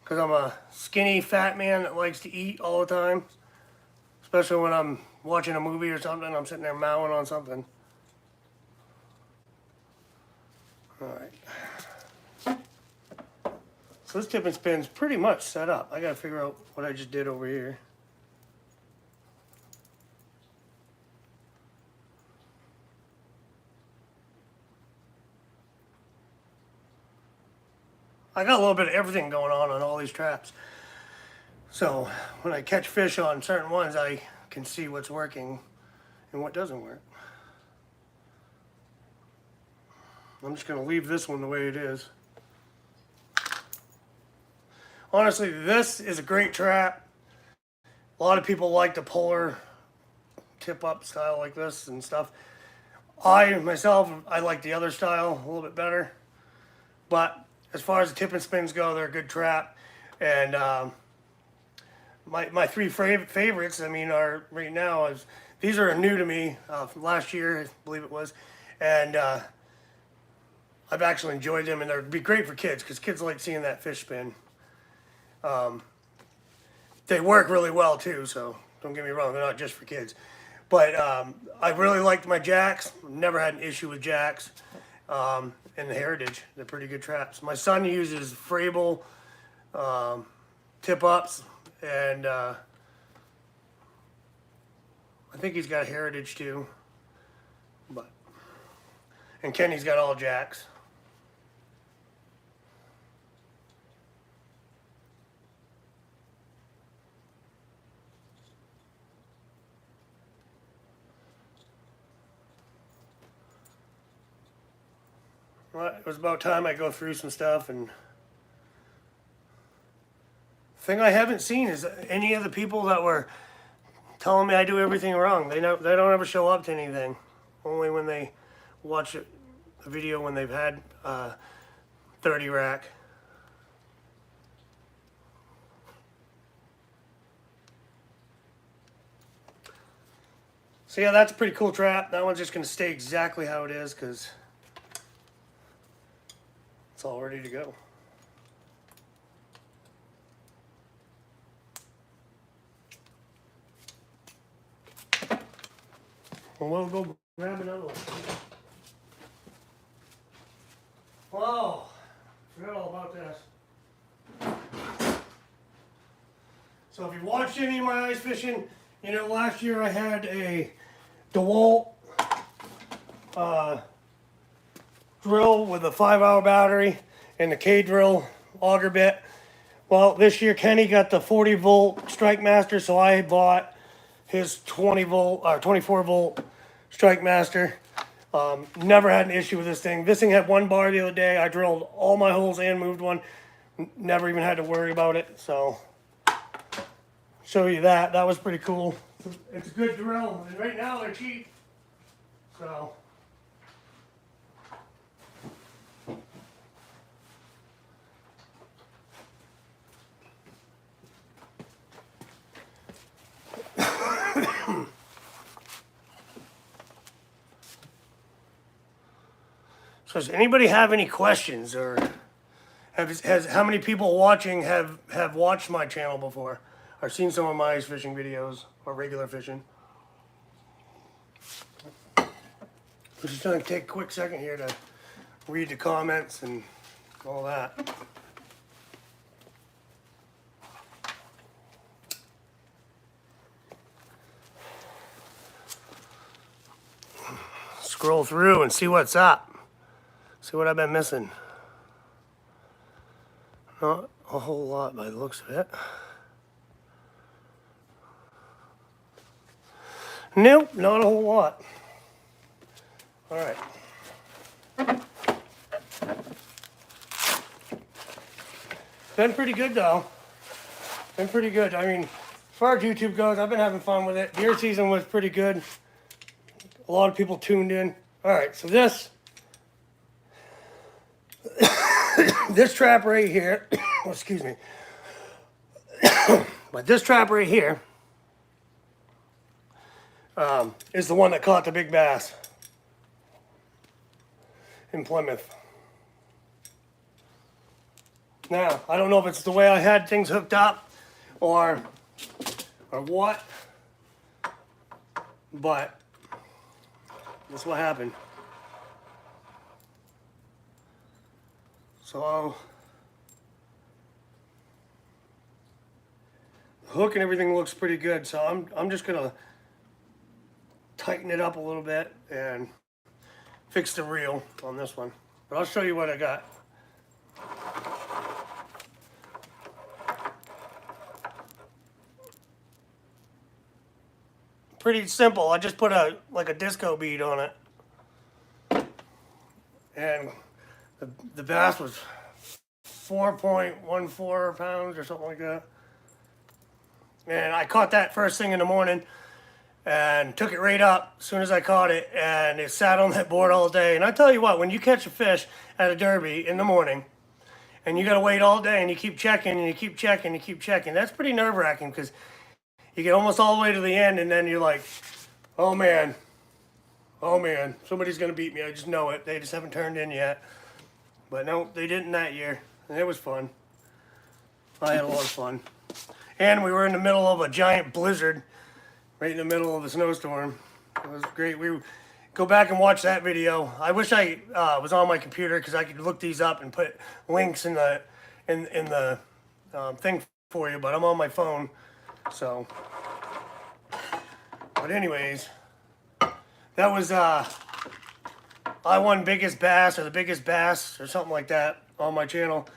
Because I'm a skinny, fat man that likes to eat all the time. Especially when I'm watching a movie or something, I'm sitting there mowing on something. Alright. So this tip and spin's pretty much set up. I gotta figure out what I just did over here. I got a little bit of everything going on all these traps. So when I catch fish on certain ones, I can see what's working and what doesn't work. I'm just going to leave this one the way it is. Honestly, this is a great trap. A lot of people like the polar tip-up style like this and stuff. I like the other style a little bit better. But as far as the tip and spins go, they're a good trap. And my three favorites, I mean, are right now, these are new to me from last year, I believe it was. And I've actually enjoyed them, and they'd be great for kids because kids like seeing that fish spin. They work really well too, so don't get me wrong, they're not just for kids. But I really liked my jacks. Never had an issue with jacks. And the Heritage, they're pretty good traps. My son uses Frable tip-ups, and I think he's got a Heritage too. And Kenny's got all jacks. Well, it was about time I go through some stuff, and the thing I haven't seen is any of the people that were telling me I do everything wrong. They don't ever show up to anything. Only when they watch a video when they've had 30 rack. So yeah, that's a pretty cool trap. That one's just going to stay exactly how it is because it's all ready to go. And we'll go grab another one. Whoa, forgot all about this. So if you watched any of my ice fishing, you know last year I had a DeWalt drill with a 5-hour battery and the K-drill auger bit. Well, this year Kenny got the 40-volt Strike Master, so I bought his 20-volt or 24-volt Strike Master. Never had an issue with this thing. This thing had one bar the other day. I drilled all my holes and moved one. Never even had to worry about it. So, show you that. That was pretty cool. It's a good drill, and right now they're cheap. So. So does anybody have any questions, or has how many people watching have watched my channel before or seen some of my ice fishing videos or regular fishing? I'm just going to take a quick second here to read the comments and all that. Scroll through and see what's up. See what I've been missing. Not a whole lot by the looks of it. Nope, not a whole lot. All right. Been pretty good though. Been pretty good. I mean, as far as YouTube goes, I've been having fun with it. Deer season was pretty good. A lot of people tuned in. All right, so this trap right here, oh, excuse me, but this trap right here is the one that caught the big bass in Plymouth. Now, I don't know if it's the way I had things hooked up or what, but that's what happened. So the hook and everything looks pretty good. So I'm just gonna tighten it up a little bit and fix the reel on this one. But I'll show you what I got. Pretty simple. I just put like a disco bead on it, and the bass was 4.14 pounds or something like that. And I caught that first thing in the morning and took it right up as soon as I caught it, and it sat on that board all day. And I tell you what, when you catch a fish at a derby in the morning and you got to wait all day and you keep checking and you keep checking and you keep checking, that's pretty nerve-wracking because you get almost all the way to the end and then you're like, oh man, somebody's going to beat me. I just know it. They just haven't turned in yet. But no, they didn't that year. And it was fun. I had a lot of fun. And we were in the middle of a giant blizzard, right in the middle of a snowstorm. It was great. We go back and watch that video. I wish I was on my computer because I could look these up and put links in the thing for you. But I'm on my phone, so. But anyways, that was I won biggest bass or the biggest bass or something like that on my channel,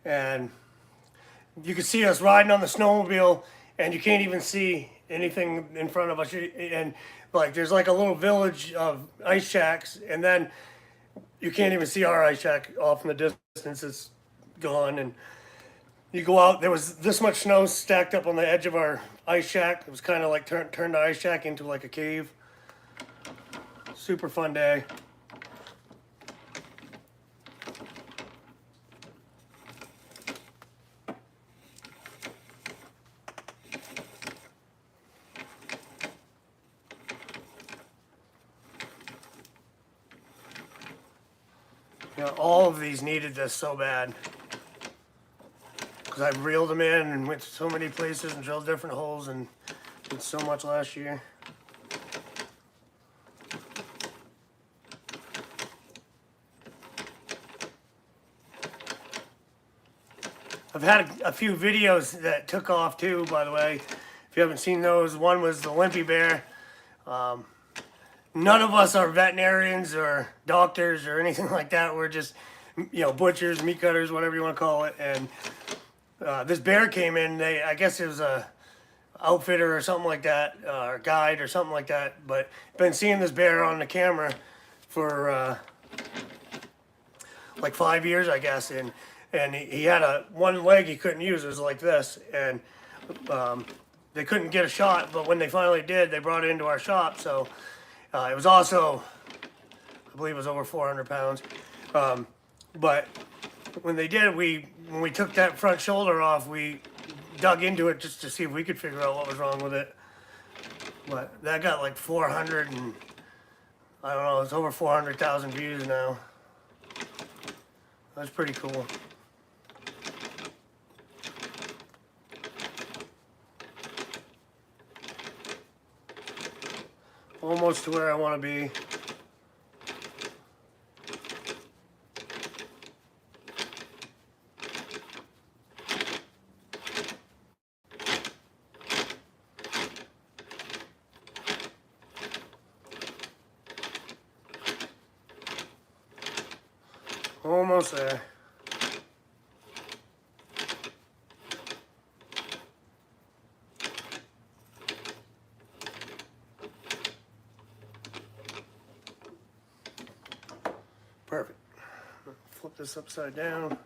and you can see us riding on the snowmobile and you can't even see anything in front of us, and like there's like a little village of ice shacks, and then you can't even see our ice shack off in the distance. It's gone, and you go out, there was this much snow stacked up on the edge of our ice shack. It was kind of like turned the ice shack into like a cave. Super fun day. You know, all of these needed this so bad. Because I reeled them in and went to so many places and drilled different holes and did so much last year. I've had a few videos that took off too, by the way. If you haven't seen those, one was the Limpy Bear. None of us are veterinarians or doctors or anything like that. We're just, you know, butchers, meat cutters, whatever you want to call it. And this bear came in. I guess it was a outfitter or something like that, or guide or something like that. But been seeing this bear on the camera for like 5 years, I guess. And he had one leg he couldn't use. It was like this, and they couldn't get a shot. But when they finally did, they brought it into our shop. So it was also, I believe, it was over 400 pounds. But when they did, when we took that front shoulder off, we dug into it just to see if we could figure out what was wrong with it. But that got like 400 and I don't know, it's over 400,000 views now. That's pretty cool. Almost to where I want to be. Almost there. Perfect. Flip this upside down.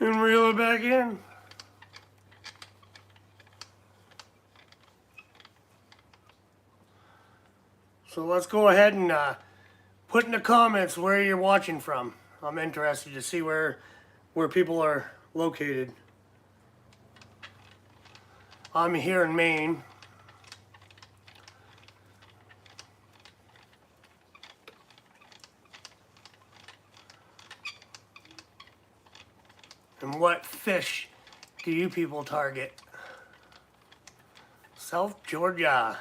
And reel it back in. So let's go ahead and put in the comments where you're watching from. I'm interested to see where people are located. I'm here in Maine. And what fish do you people target? South Georgia.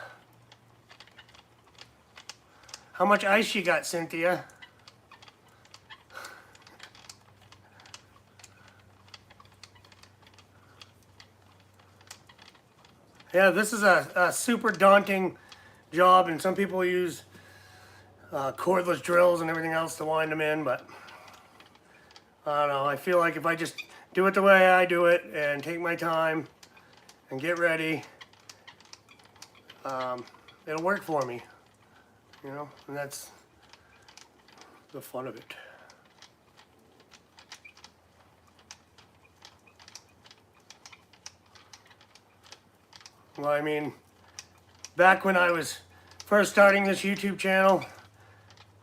How much ice you got, Cynthia? Yeah, this is a super daunting job, and some people use cordless drills and everything else to wind them in, but I don't know. I feel like if I just do it the way I do it and take my time and get ready, it'll work for me, you know, and that's the fun of it. Well, I mean, back when I was first starting this YouTube channel,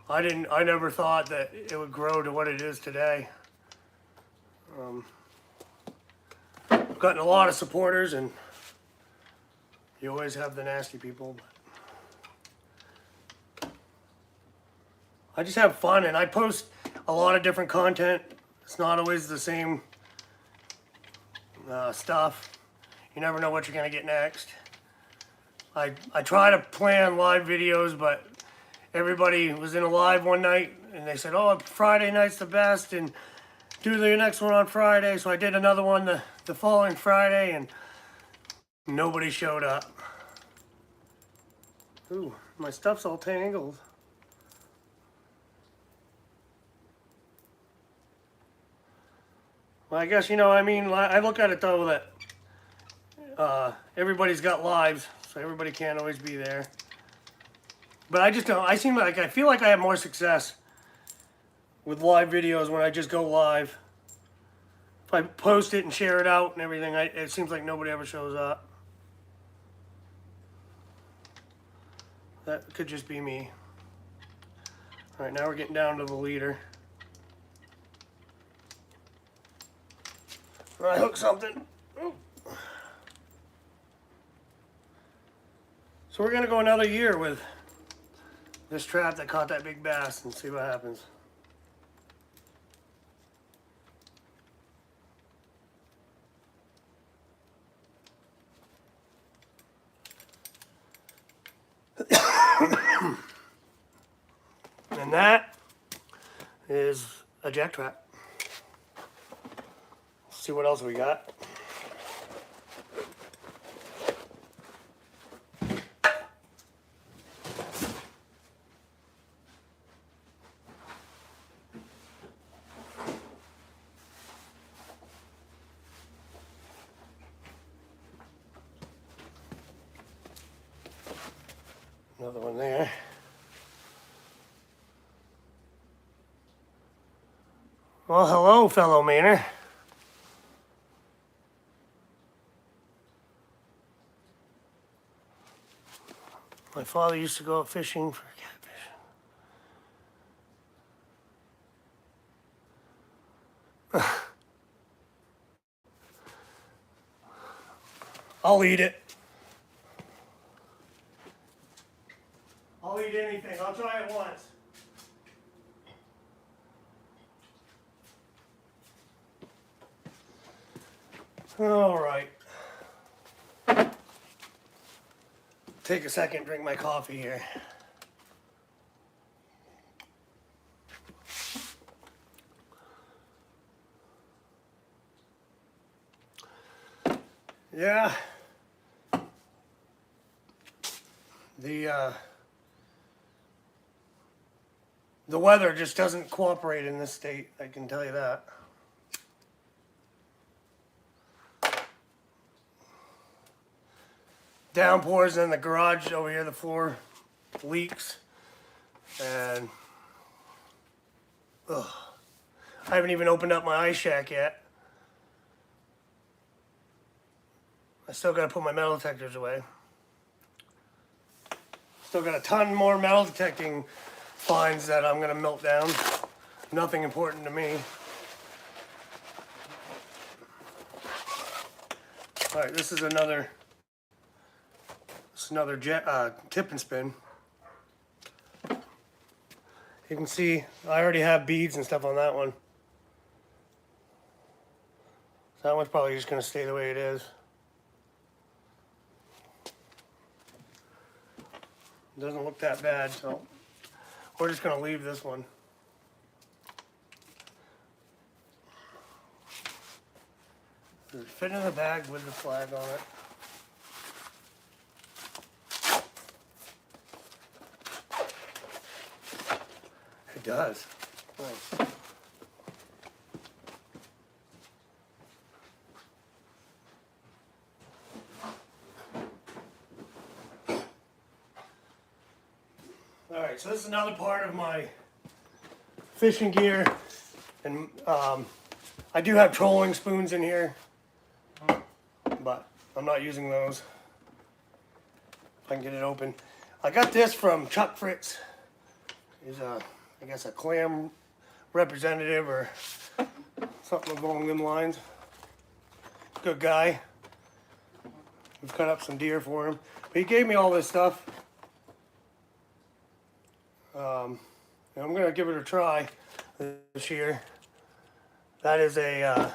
I never thought that it would grow to what it is today. I've gotten a lot of supporters, and you always have the nasty people. But I just have fun, and I post a lot of different content. It's not always the same stuff. You never know what you're going to get next. I try to plan live videos, but everybody was in a live one night, and they said, oh, Friday night's the best, and do the next one on Friday. So I did another one the following Friday, and nobody showed up. Ooh, my stuff's all tangled. Well, I guess, you know, I mean, I look at it though that everybody's got lives, so everybody can't always be there. But I just don't, I feel like I have more success with live videos when I just go live. If I post it and share it out and everything, it seems like nobody ever shows up. That could just be me. All right, now we're getting down to the leader. I hooked something. So we're gonna go another year with this trap that caught that big bass and see what happens. And that is a jack trap. Let's see what else we got. Another one there. Well, hello, fellow Mainer. My father used to go out fishing for catfish. I'll eat it. I'll eat anything. I'll try it once. All right. Take a second, drink my coffee here. Yeah. The weather just doesn't cooperate in this state, I can tell you that. Downpours in the garage over here, the floor leaks, and I haven't even opened up my ice shack yet. I still gotta put my metal detectors away. Still got a ton more metal detecting finds that I'm gonna melt down. Nothing important to me. All right, this is another tip and spin. You can see I already have beads and stuff on that one. So that one's probably just gonna stay the way it is. Doesn't look that bad, so we're just gonna leave this one. Does it fit in the bag with the flag on it? It does. Nice. Alright, so this is another part of my fishing gear, and I do have trolling spoons in here, but I'm not using those. If I can get it open. I got this from Chuck Fritz. He's I guess a clam representative or something along them lines. Good guy. We've cut up some deer for him. But he gave me all this stuff. And I'm going to give it a try this year. That is a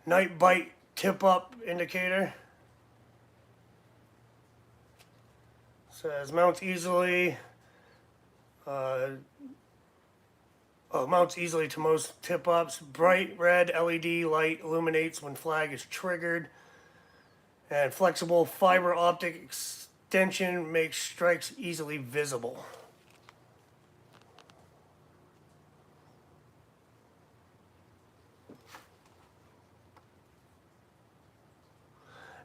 night bite tip up indicator. Says mounts easily. Mounts easily to most tip ups. Bright red LED light illuminates when flag is triggered. And flexible fiber optic extension makes strikes easily visible.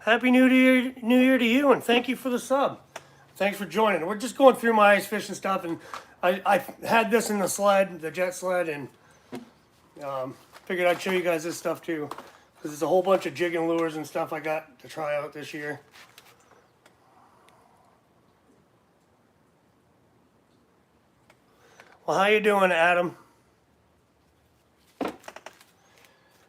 Happy New Year to you, and thank you for the sub. Thanks for joining. We're just going through my ice fishing stuff, and I had this in the sled, the jet sled, and figured I'd show you guys this stuff too, because there's a whole bunch of jigging lures and stuff I got to try out this year. Well, how you doing, Adam?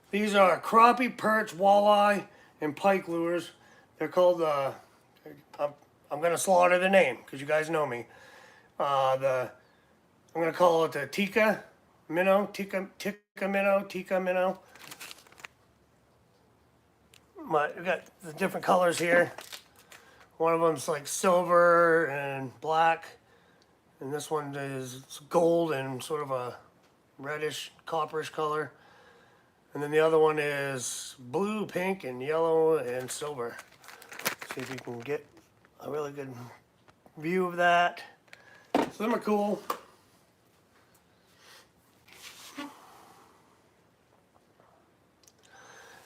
These are crappie, perch, walleye, and pike lures. They're called I'm gonna slaughter the name because you guys know me. I'm gonna call it the Tika minnow, Tika minnow. We got the different colors here. One of them's like silver and black, and this one is gold and sort of a reddish, copperish color. And then the other one is blue, pink, and yellow and silver. See if you can get a really good view of that. So them are cool.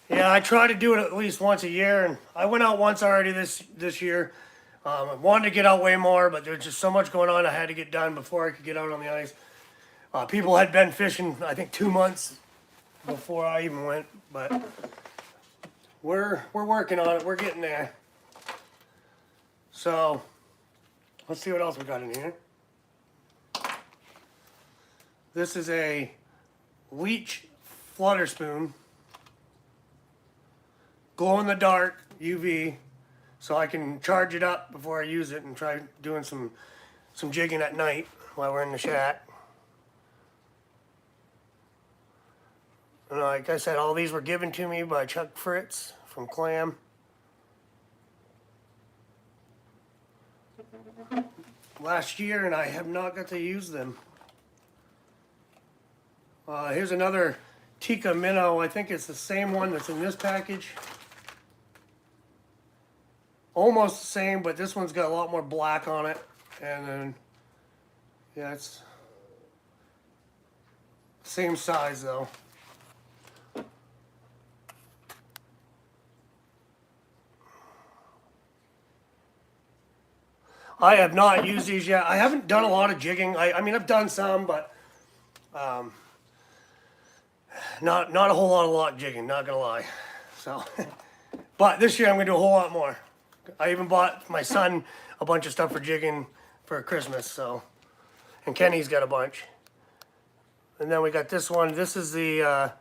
Yeah, I try to do it at least once a year, and I went out once already this year. I wanted to get out way more, but there was just so much going on I had to get done before I could get out on the ice. People had been fishing, I think, 2 months before I even went, but we're working on it. We're getting there. So let's see what else we got in here. This is a Leech flutter spoon, glow in the dark UV, so I can charge it up before I use it and try doing some jigging at night while we're in the shack. And like I said, all these were given to me by Chuck Fritz from Clam. Last year, and I have not got to use them. Here's another Tika minnow. I think it's the same one that's in this package. Almost the same, but this one's got a lot more black on it. And then, yeah, it's same size though. I have not used these yet. I haven't done a lot of jigging. I mean, I've done some, but not a whole lot of jigging, not gonna lie. So, but this year I'm gonna do a whole lot more. I even bought my son a bunch of stuff for jigging for Christmas, so, and Kenny's got a bunch. And then we got this one. This is the,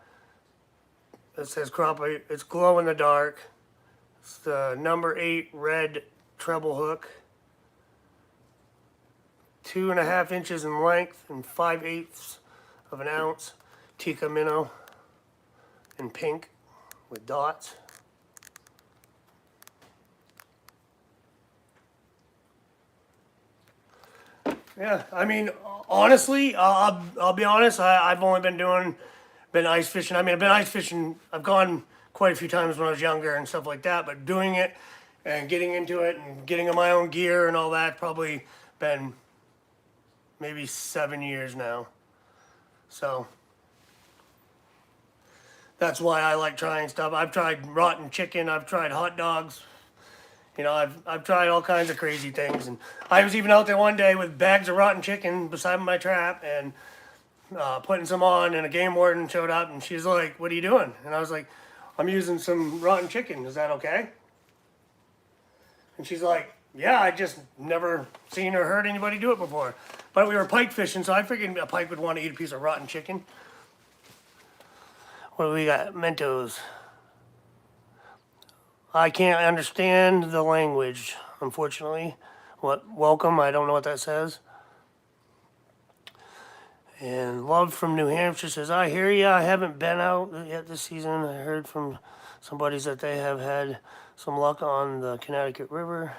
it says crappie, it's glow in the dark. It's the number 8 red treble hook. 2.5 inches in length and 5/8 of an ounce. Tika minnow in pink with dots. Yeah, I mean, honestly, I'll be honest. I've only been ice fishing. I mean, I've been ice fishing. I've gone quite a few times when I was younger and stuff like that. But doing it and getting into it and getting my own gear and all that, probably been maybe 7 years now. So that's why I like trying stuff. I've tried rotten chicken. I've tried hot dogs. You know, I've tried all kinds of crazy things, and I was even out there one day with bags of rotten chicken beside my trap and putting some on, and a game warden showed up, and she's like, "What are you doing?" And I was like, "I'm using some rotten chicken. Is that okay?" And she's like, "Yeah, I just never seen or heard anybody do it before." But we were pike fishing, so I figured a pike would want to eat a piece of rotten chicken. What do we got? Mentos. I can't understand the language, unfortunately. Welcome, I don't know what that says. And Love from New Hampshire says, I hear ya, I haven't been out yet this season. I heard from some buddies that they have had some luck on the Connecticut River.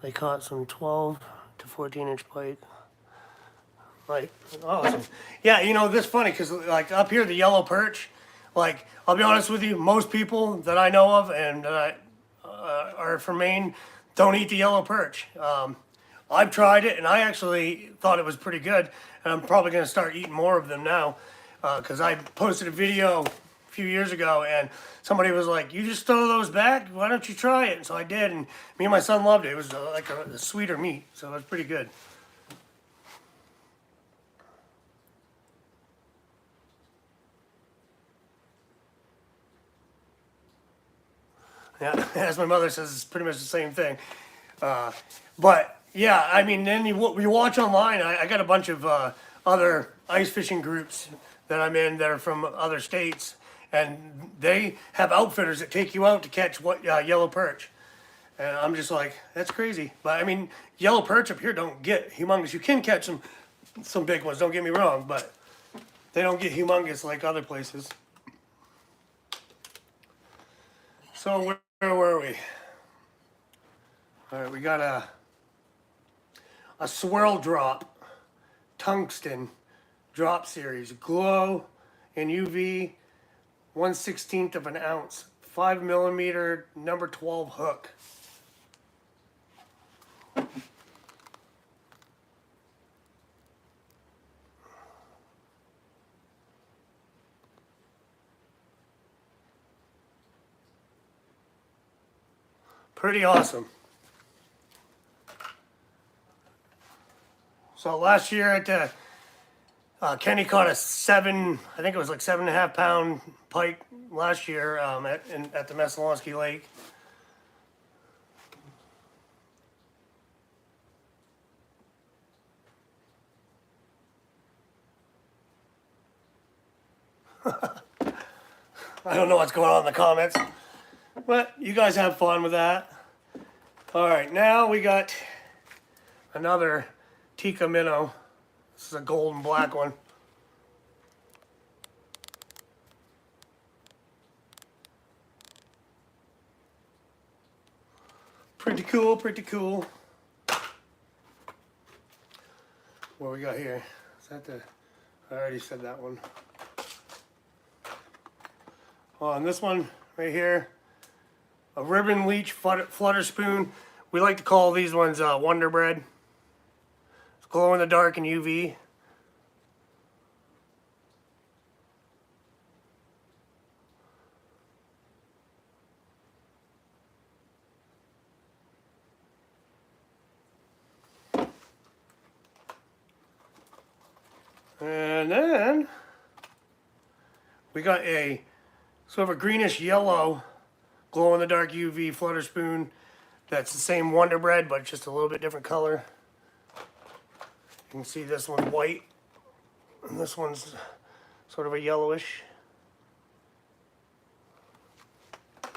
They caught some 12 to 14 inch pike. Like, awesome. Yeah, you know, this funny, because like up here, the yellow perch, like, I'll be honest with you, most people that I know of and that are from Maine don't eat the yellow perch. I've tried it, and I actually thought it was pretty good, and I'm probably going to start eating more of them now, because I posted a video a few years ago, and somebody was like, "You just throw those back? Why don't you try it?" And so I did, and me and my son loved it. It was like a sweeter meat, so it was pretty good. Yeah, as my mother says, it's pretty much the same thing. But yeah, I mean, then you watch online. I got a bunch of other ice fishing groups that I'm in that are from other states, and they have outfitters that take you out to catch yellow perch. And I'm just like, that's crazy. But I mean, yellow perch up here don't get humongous. You can catch some big ones, don't get me wrong, but they don't get humongous like other places. So where were we? All right, we got a swirl drop tungsten drop series, glow in UV, 1/16 of an ounce, 5mm, number 12 hook. Pretty awesome. So last year at the Kenny caught a I think it was like 7.5 pound pike last year at the Messalonski Lake. I don't know what's going on in the comments, but you guys have fun with that. All right, now we got another Tika minnow. This is a gold and black one. Pretty cool, pretty cool. What we got here? Is that I already said that one. Oh, and this one right here, a ribbon leech flutter spoon. We like to call these ones Wonder Bread. It's glow in the dark and UV. And then we got a sort of a greenish yellow glow in the dark UV flutter spoon. That's the same Wonder Bread, but just a little bit different color. You can see this one's white, and this one's sort of a yellowish. I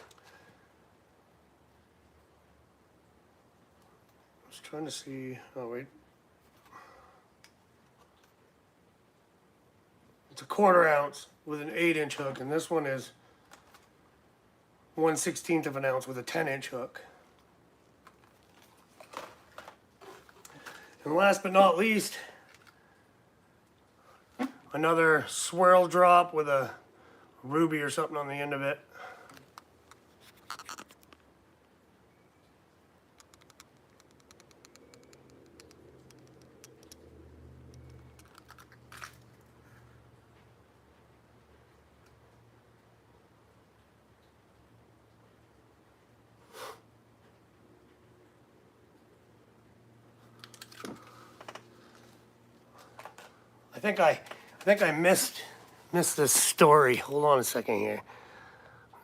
was trying to see, oh wait. It's a 1/4 ounce with an 8-inch hook, and this one is 1/16 of an ounce with a 10-inch hook. And last but not least, another swirl drop with a ruby or something on the end of it. I think I missed this story. Hold on a second here.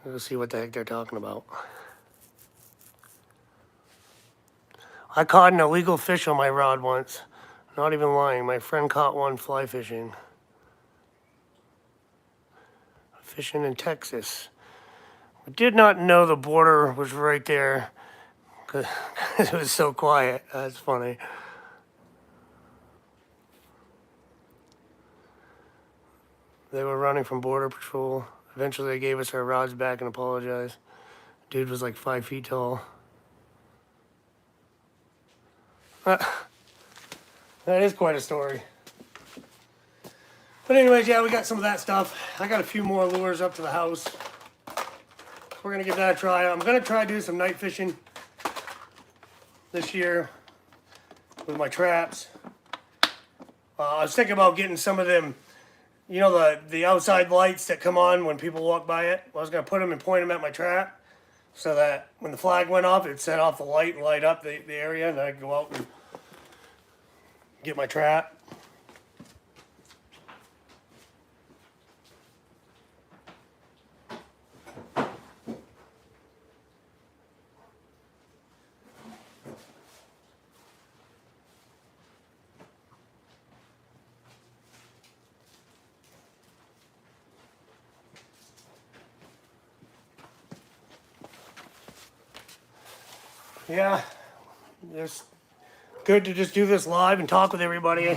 Let's see what the heck they're talking about. I caught an illegal fish on my rod once. Not even lying. My friend caught one fly fishing. Fishing in Texas. We did not know the border was right there because it was so quiet. That's funny. They were running from Border Patrol. Eventually they gave us our rods back and apologized. Dude was like 5 feet tall. That is quite a story. But anyways, yeah, we got some of that stuff. I got a few more lures up to the house. We're going to give that a try. I'm going to try to do some night fishing this year with my traps. I was thinking about getting some of them, you know, the outside lights that come on when people walk by it. I was going to put them and point them at my trap so that when the flag went off, it'd set off the light and light up the area, and I'd go out and get my trap. Yeah, it's good to just do this live and talk with everybody.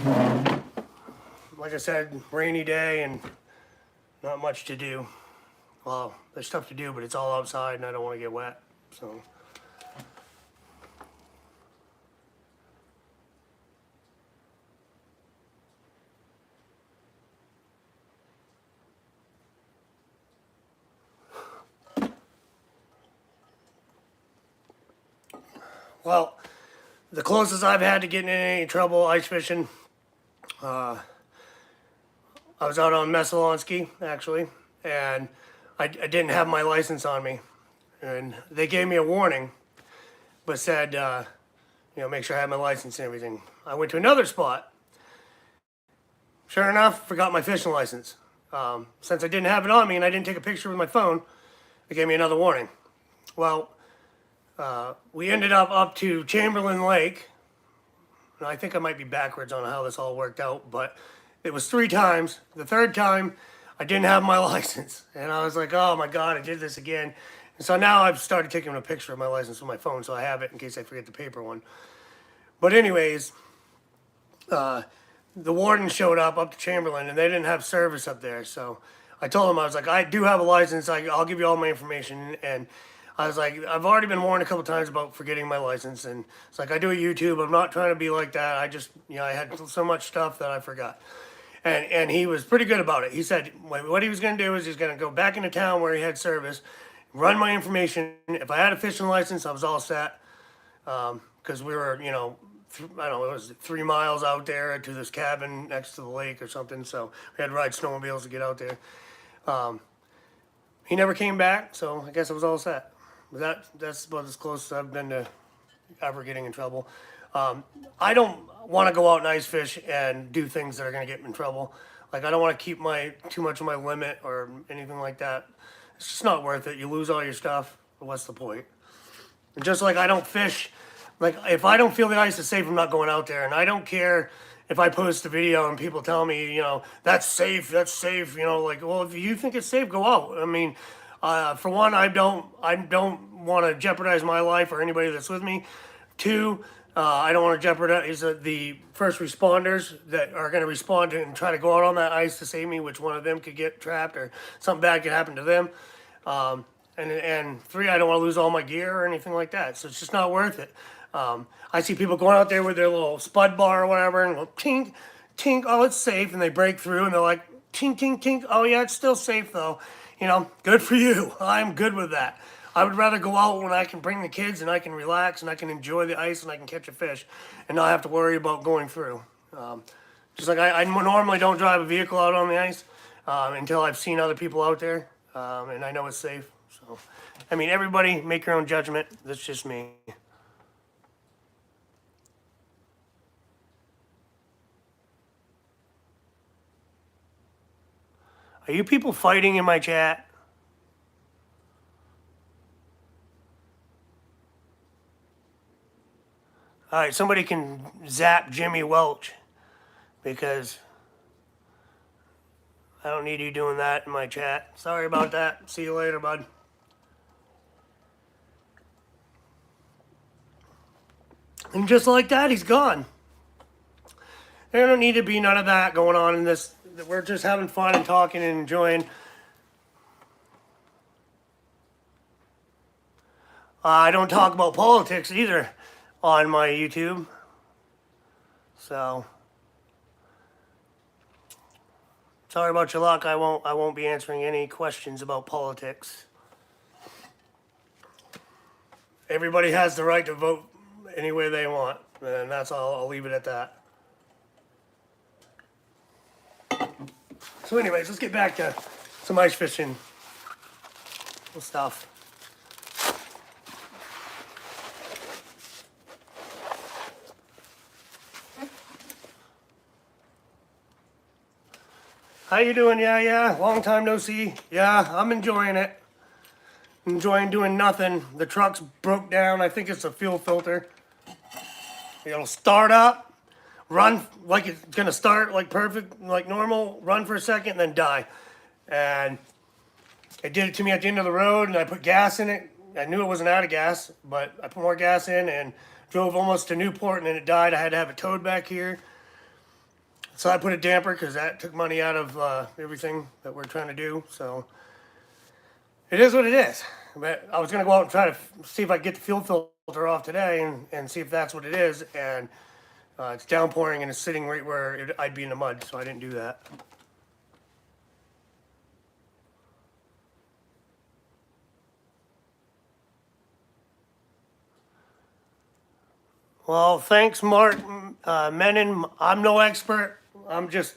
Like I said, rainy day and not much to do. Well, there's stuff to do, but it's all outside and I don't want to get wet, so. Well, the closest I've had to getting in any trouble ice fishing, I was out on Messalonski, actually, and I didn't have my license on me. And they gave me a warning, but said, make sure I had my license and everything. I went to another spot. Sure enough, forgot my fishing license. Since I didn't have it on me and I didn't take a picture with my phone, they gave me another warning. Well, we ended up to Chamberlain Lake. And I think I might be backwards on how this all worked out, but it was 3 times. The third time, I didn't have my license. And I was like, oh my God, I did this again. And so now I've started taking a picture of my license with my phone so I have it in case I forget the paper one. But anyways, the warden showed up to Chamberlain and they didn't have service up there. So I told him, I was like, I do have a license. I'll give you all my information. And I was like, I've already been warned a couple times about forgetting my license. And it's like, I do a YouTube. I'm not trying to be like that. I just, I had so much stuff that I forgot. And he was pretty good about it. He said what he was going to do is he's going to go back into town where he had service, run my information. If I had a fishing license, I was all set. Because we were, I don't know, it was 3 miles out there to this cabin next to the lake or something. So we had to ride snowmobiles to get out there. He never came back, so I guess it was all set. But that's about as close as I've been to ever getting in trouble. I don't want to go out and ice fish and do things that are going to get me in trouble. Like, I don't want to keep too much of my limit or anything like that. It's just not worth it. You lose all your stuff. What's the point? And just like I don't fish, like if I don't feel the ice is safe, I'm not going out there. And I don't care if I post a video and people tell me, that's safe, like, well, if you think it's safe, go out. I mean, for one, I don't want to jeopardize my life or anybody that's with me. 2, I don't want to jeopardize the first responders that are going to respond to and try to go out on that ice to save me, which one of them could get trapped or something bad could happen to them. And 3, I don't want to lose all my gear or anything like that. So it's just not worth it. I see people going out there with their little spud bar or whatever and go tink, tink, oh, it's safe. And they break through and they're like, tink, tink, tink, oh yeah, it's still safe though. Good for you. I'm good with that. I would rather go out when I can bring the kids and I can relax and I can enjoy the ice and I can catch a fish and not have to worry about going through. Just like I normally don't drive a vehicle out on the ice until I've seen other people out there and I know it's safe. So, I mean, everybody make your own judgment. That's just me. Are you people fighting in my chat? All right, somebody can zap Jimmy Welch because I don't need you doing that in my chat. Sorry about that. See you later, bud. And just like that, he's gone. There don't need to be none of that going on in this. We're just having fun and talking and enjoying. I don't talk about politics either on my YouTube. So sorry about your luck. I won't be answering any questions about politics. Everybody has the right to vote any way they want, and that's all. I'll leave it at that. So anyways, let's get back to some ice fishing stuff. How you doing? Yeah. Long time no see. Yeah, I'm enjoying it. Enjoying doing nothing. The truck's broke down. I think it's a fuel filter. It'll start up, run like it's gonna start like perfect, like normal, run for a second, then die. And it did it to me at the end of the road, and I put gas in it I knew it wasn't out of gas, but I put more gas in and drove almost to Newport, and then it died. I had to have it towed back here. So I put a damper because that took money out of everything that we're trying to do. So it is what it is. But I was going to go out and try to see if I could get the fuel filter off today and see if that's what it is. And it's downpouring and it's sitting right where I'd be in the mud, so I didn't do that. Well, thanks, Mark Menon. I'm no expert. I'm just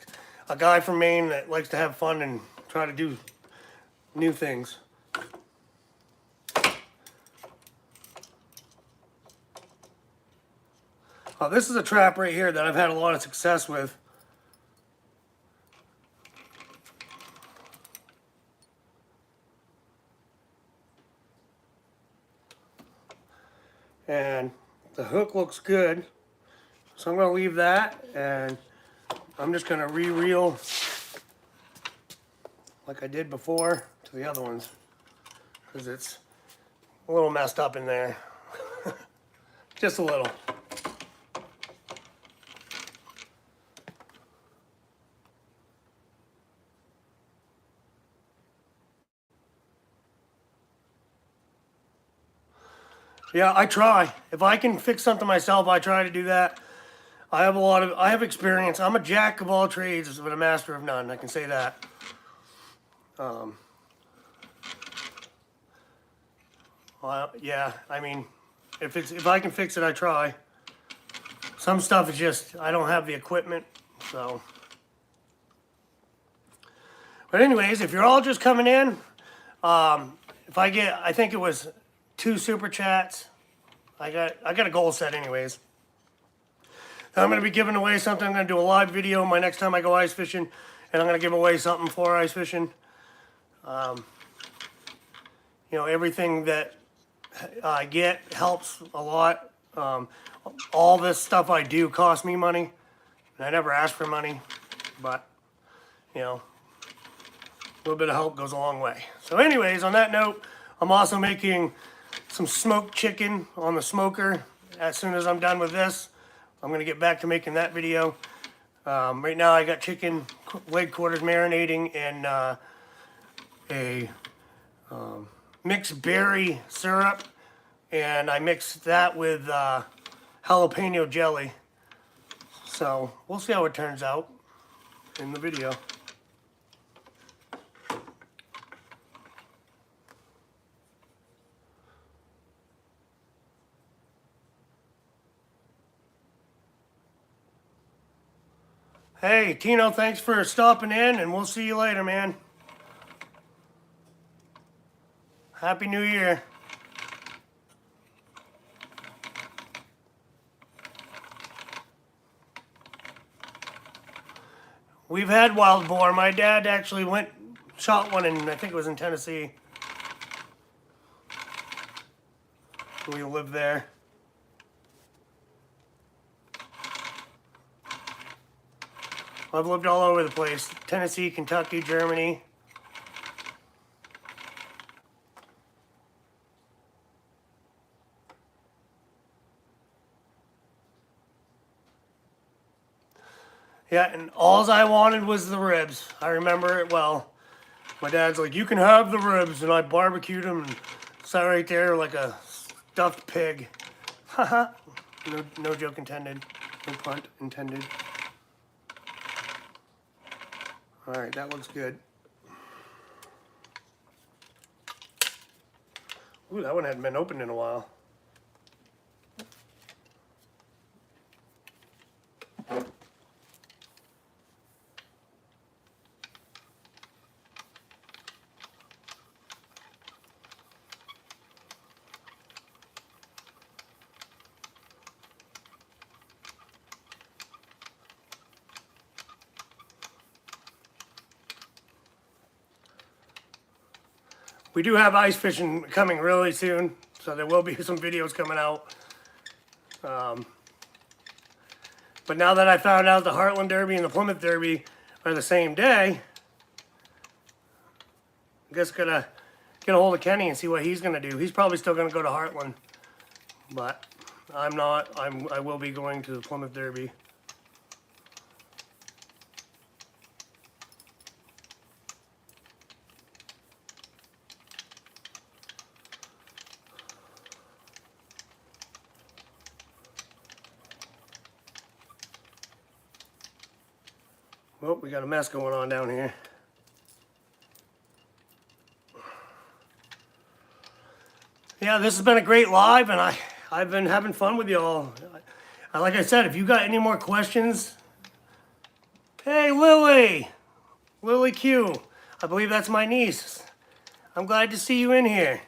a guy from Maine that likes to have fun and try to do new things. This is a trap right here that I've had a lot of success with. And the hook looks good. So I'm going to leave that, and I'm just going to re-reel like I did before to the other ones, because it's a little messed up in there. Just a little. Yeah, I try. If I can fix something myself, I try to do that. I have experience. I'm a jack of all trades, but a master of none. I can say that. Well, yeah, I mean, if I can fix it, I try. Some stuff is just, I don't have the equipment, so. But anyways, if you're all just coming in, I think it was 2 super chats. I got a goal set anyways. I'm going to be giving away something. I'm going to do a live video my next time I go ice fishing, and I'm going to give away something for ice fishing. Everything that I get helps a lot. All this stuff I do costs me money, and I never ask for money, but, a little bit of help goes a long way. So anyways, on that note, I'm also making some smoked chicken on the smoker. As soon as I'm done with this, I'm going to get back to making that video. Right now I got chicken leg quarters marinating in a mixed berry syrup, and I mixed that with jalapeno jelly. So we'll see how it turns out in the video. Hey, Tino, thanks for stopping in, and we'll see you later, man. Happy New Year. We've had wild boar. My dad actually shot one I think it was in Tennessee. We lived there. I've lived all over the place. Tennessee, Kentucky, Germany. Yeah, and all I wanted was the ribs. I remember it well. My dad's like, you can have the ribs, and I barbecued them and sat right there like a stuffed pig. Haha. No joke intended. No pun intended. Alright, that looks good. Ooh, that one hadn't been opened in a while. We do have ice fishing coming really soon, so there will be some videos coming out. But now that I found out the Heartland Derby and the Plymouth Derby are the same day, I'm just gonna get a hold of Kenny and see what he's gonna do. He's probably still gonna go to Heartland, but I'm not. I will be going to the Plymouth Derby. Well, we got a mess going on down here. Yeah, this has been a great live, and I've been having fun with y'all. Like I said, if you got any more questions, hey Lily Q, I believe that's my niece. I'm glad to see you in here.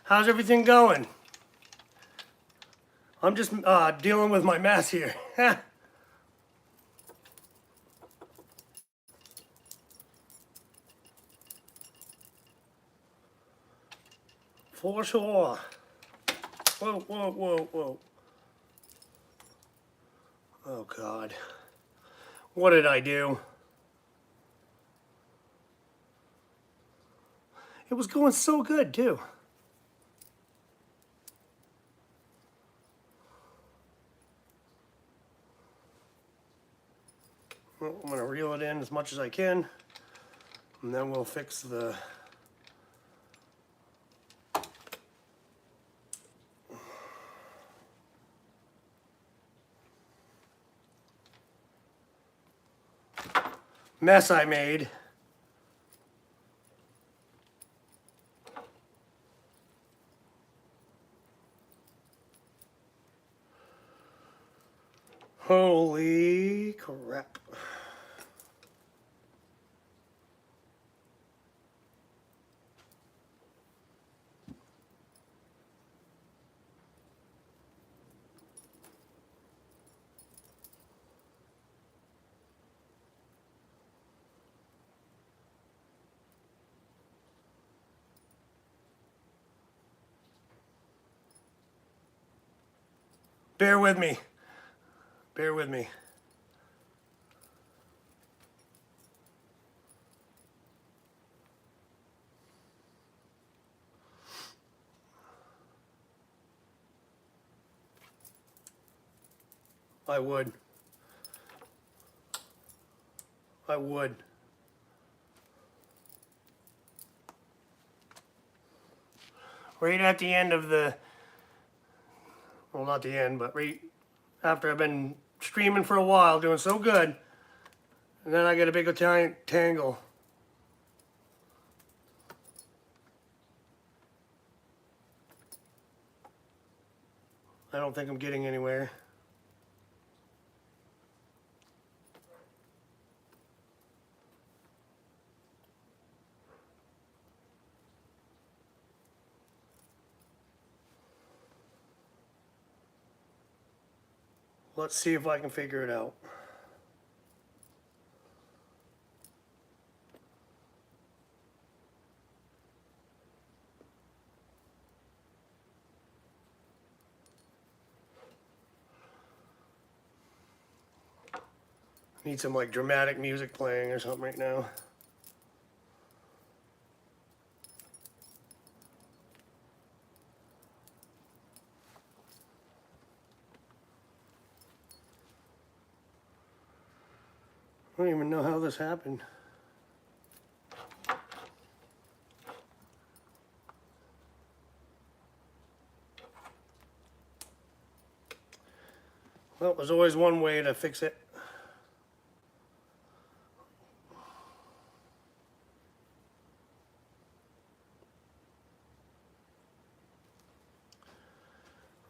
How's everything going? I'm just dealing with my mess here. For sure. Whoa, whoa, whoa, whoa. Oh, God. What did I do? It was going so good, too. Well, I'm going to reel it in as much as I can, and then we'll fix the... mess I made. Holy crap. Bear with me. Bear with me. I would. I would. Right at the end of the, well, not the end, but right after I've been streaming for a while, doing so good, and then I get a big Italian tangle. I don't think I'm getting anywhere. Let's see if I can figure it out. Need some like dramatic music playing or something right now. I don't even know how this happened. Well, there's always one way to fix it.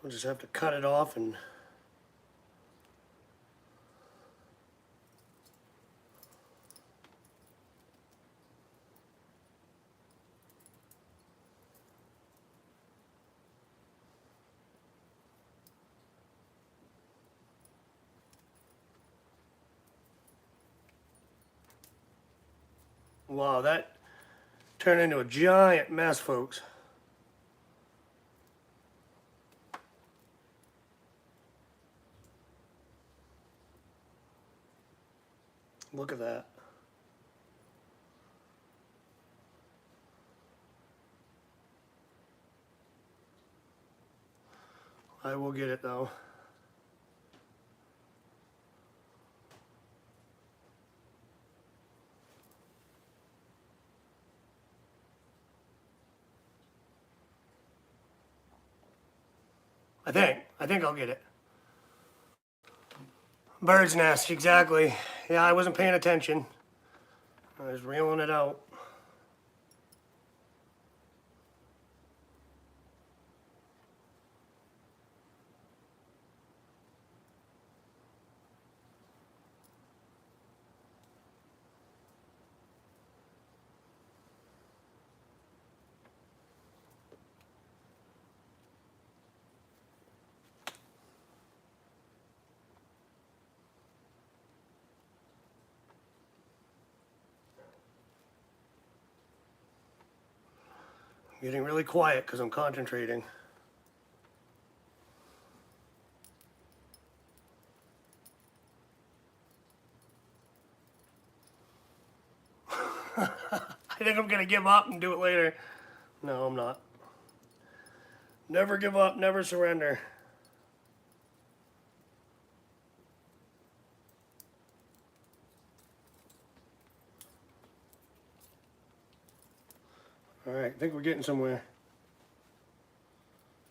We'll just have to cut it off and wow, that turned into a giant mess, folks. Look at that. I will get it though. I think I'll get it. Bird's nest, exactly. Yeah, I wasn't paying attention. I was reeling it out. Getting really quiet because I'm concentrating. I think I'm gonna give up and do it later. No, I'm not. Never give up, never surrender. All right, I think we're getting somewhere.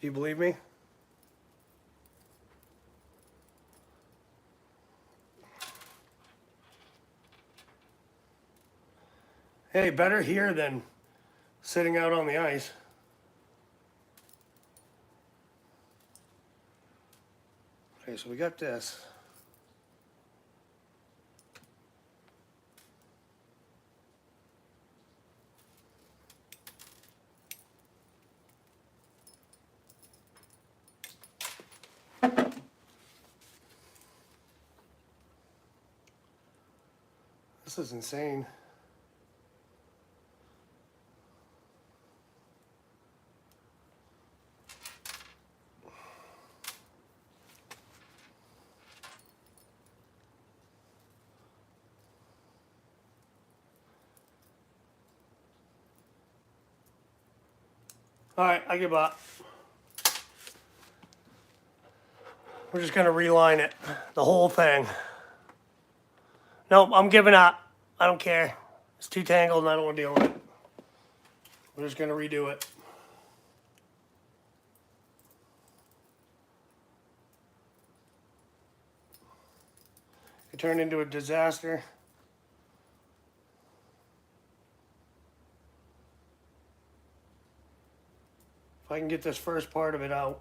Do you believe me? Hey, better here than sitting out on the ice. Okay, so we got this. This is insane. All right, I give up. We're just gonna reline it, the whole thing. Nope, I'm giving up. I don't care. It's too tangled and I don't want to deal with it. We're just gonna redo it. It turned into a disaster. If I can get this first part of it out,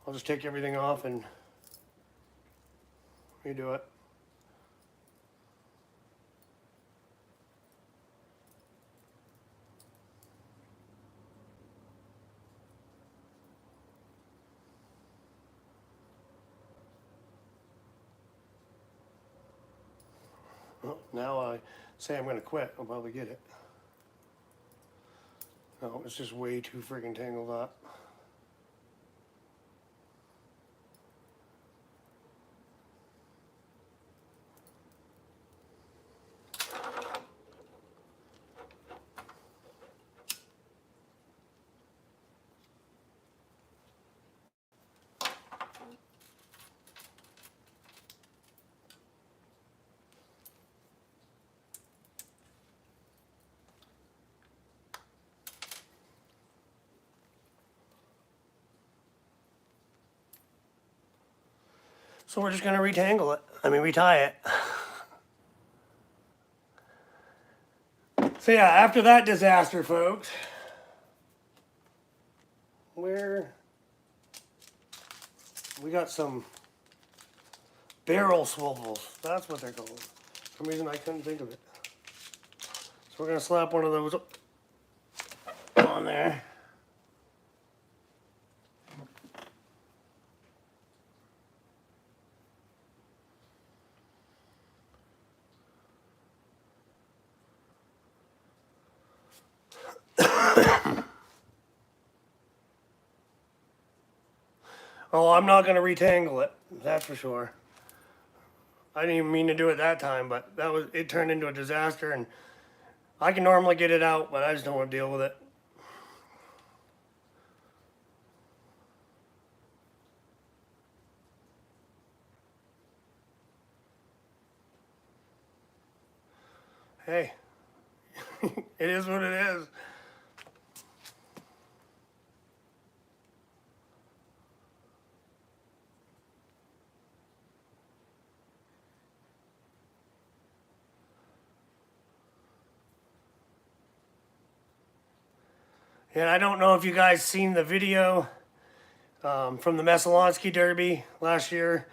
I'll just take everything off and redo it. Well, now I say I'm going to quit, I'll probably get it. No, it's just way too freaking tangled up. So we're just going to retangle it. I mean, retie it. So yeah, after that disaster, folks, we got some barrel swivels. That's what they're called. For some reason I couldn't think of it. So we're going to slap one of those on there. Oh, I'm not going to retangle it. That's for sure. I didn't even mean to do it that time, but it turned into a disaster, and I can normally get it out, but I just don't want to deal with it. hey, it is what it is. And I don't know if you guys seen the video from the Mesalonsky Derby last year.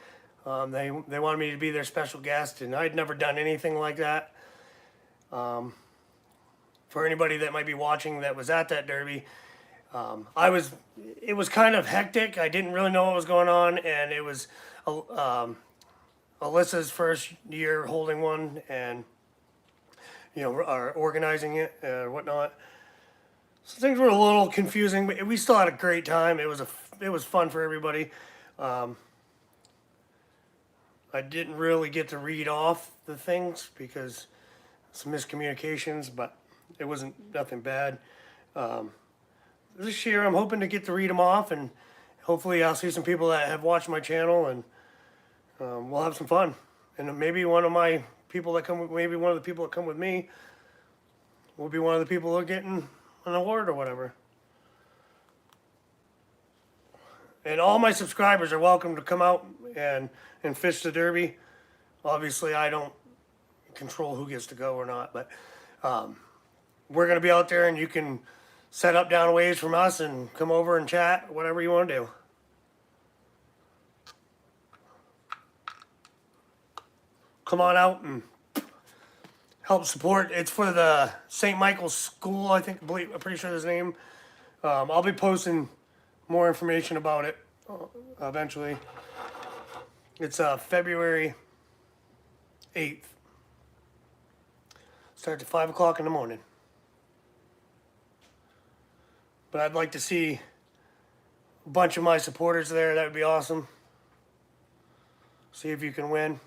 They wanted me to be their special guest, and I'd never done anything like that. For anybody that might be watching that was at that Derby, it was kind of hectic. I didn't really know what was going on, and it was Alyssa's first year holding one, and or organizing it or whatnot. So things were a little confusing, but we still had a great time. It was fun for everybody. I didn't really get to read off the things because some miscommunications, but it wasn't nothing bad. This year I'm hoping to get to read them off, and hopefully I'll see some people that have watched my channel, and we'll have some fun. And maybe one of the people that come with me will be one of the people who are getting an award or whatever. And all my subscribers are welcome to come out and fish the Derby. Obviously, I don't control who gets to go or not, but we're going to be out there, and you can set up down a ways from us and come over and chat, whatever you want to do. Come on out and help support. It's for the St. Michael's School, I'm pretty sure his name. I'll be posting more information about it eventually. It's February 8th. Starts at 5 o'clock in the morning. But I'd like to see a bunch of my supporters there. That would be awesome. See if you can win.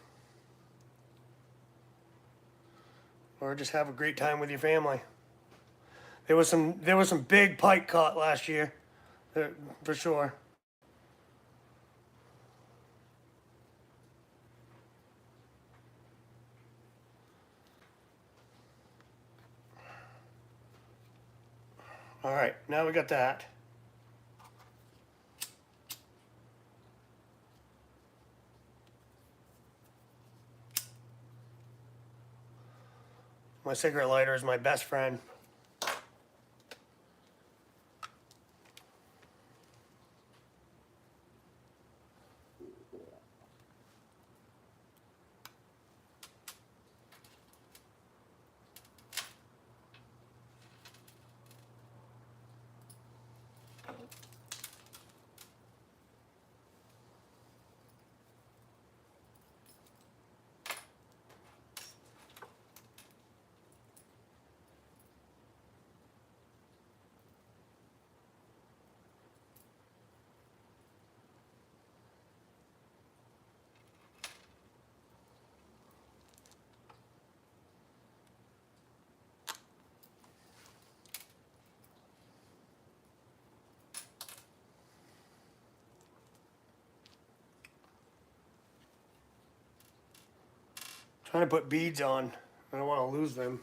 Or just have a great time with your family. There was some big pike caught last year, for sure. All right, now we got that. My cigarette lighter is my best friend. Trying to put beads on. I don't want to lose them.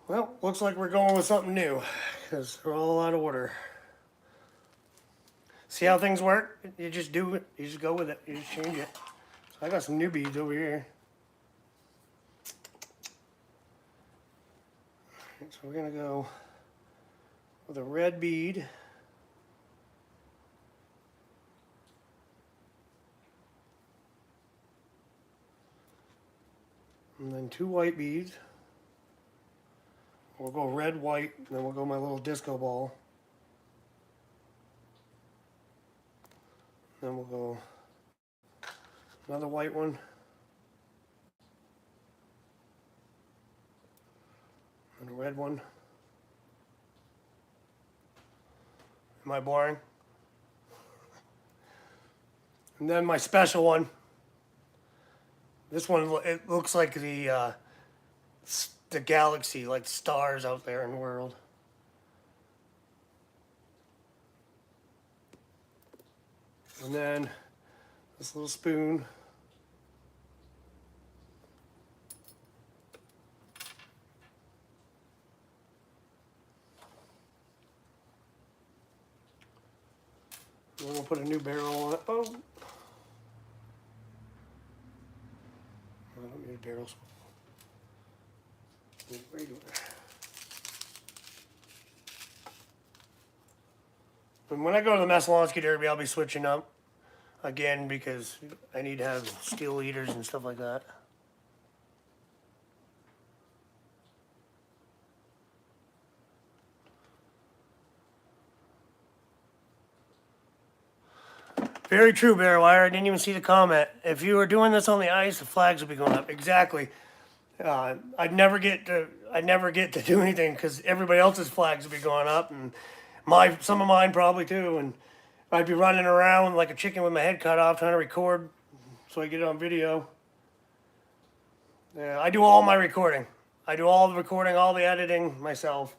Well, looks like we're going with something new, because they're all out of order. See how things work? You just do it. You just go with it. You just change it. So I got some new beads over here. So we're going to go with a red bead. And then 2 white beads. We'll go red, white, and then we'll go my little disco ball. Then we'll go another white one. And a red one. Am I boring? And then my special one. This one, it looks like the galaxy, like stars out there in the world. And then this little spoon. And then we'll put a new barrel on it. Oh, I don't need a barrel. And when I go to the Mesalonsky Derby, I'll be switching up again because I need to have steel eaters and stuff like that. Very true, Bearwire. I didn't even see the comment. If you were doing this on the ice, the flags would be going up. Exactly. I'd never get to do anything because everybody else's flags would be going up, and some of mine probably too. And I'd be running around like a chicken with my head cut off trying to record so I get it on video. Yeah, I do all my recording. I do all the recording, all the editing myself.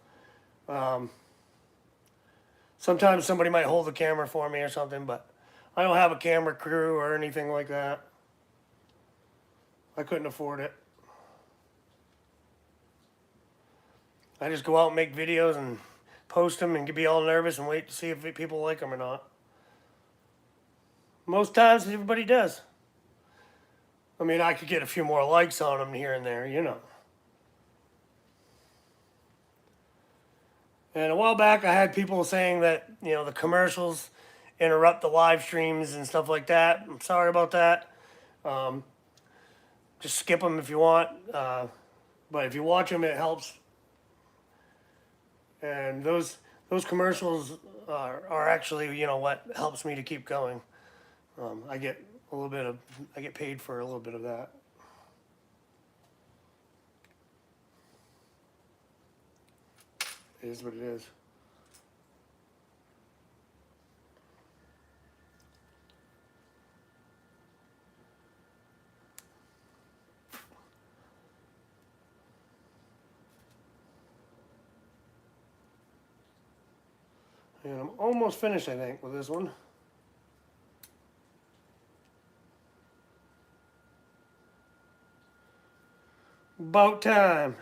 Sometimes somebody might hold the camera for me or something, but I don't have a camera crew or anything like that. I couldn't afford it. I just go out and make videos and post them and be all nervous and wait to see if people like them or not. Most times everybody does. I mean, I could get a few more likes on them here and there, you know. And a while back I had people saying that, you know, the commercials interrupt the live streams and stuff like that. I'm sorry about that. Just skip them if you want. But if you watch them, it helps. And those commercials are actually, you know, what helps me to keep going. I get paid for a little bit of that. It is what it is. And I'm almost finished, I think, with this one. About time.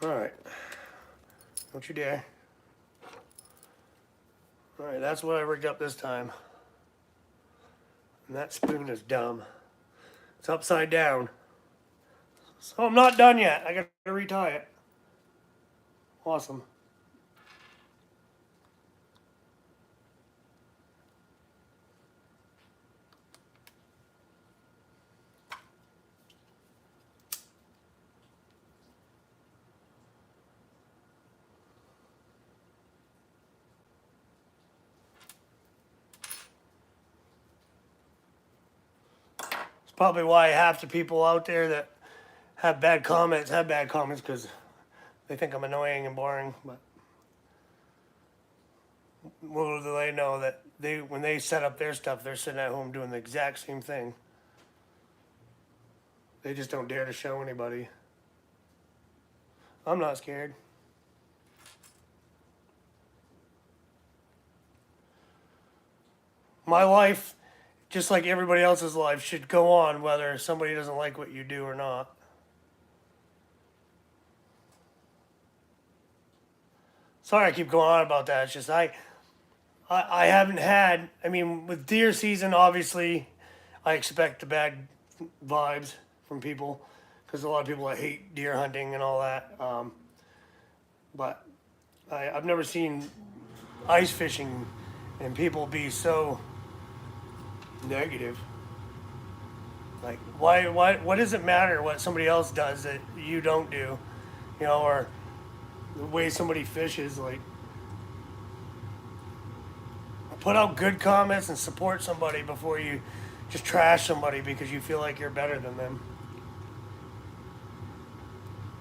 All right. Don't you dare. All right, that's what I rigged up this time. And that spoon is dumb. It's upside down. So I'm not done yet. I gotta retie it. Awesome. Probably why half the people out there that have bad comments because they think I'm annoying and boring. But little do they know that when they set up their stuff, they're sitting at home doing the exact same thing. They just don't dare to show anybody. I'm not scared. My life, just like everybody else's life, should go on whether somebody doesn't like what you do or not. Sorry I keep going on about that. It's just I haven't had, I mean, with deer season, obviously, I expect the bad vibes from people because a lot of people that hate deer hunting and all that. But I've never seen ice fishing and people be so negative. Like, what does it matter what somebody else does that you don't do? You know, or the way somebody fishes, like, put out good comments and support somebody before you just trash somebody because you feel like you're better than them.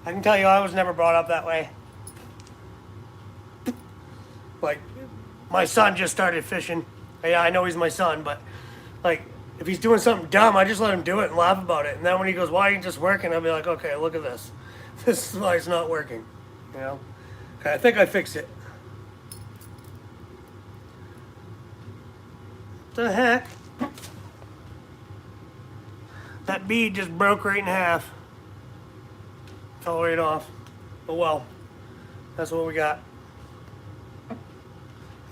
I can tell you I was never brought up that way. Like, my son just started fishing. Yeah, I know he's my son, but like, if he's doing something dumb, I just let him do it and laugh about it. And then when he goes, "Why are you just working?" I'll be like, "Okay, look at this. This is why it's not working." You know? Okay, I think I fixed it. What the heck? That bead just broke right in half. Fell right off. Oh well. That's what we got.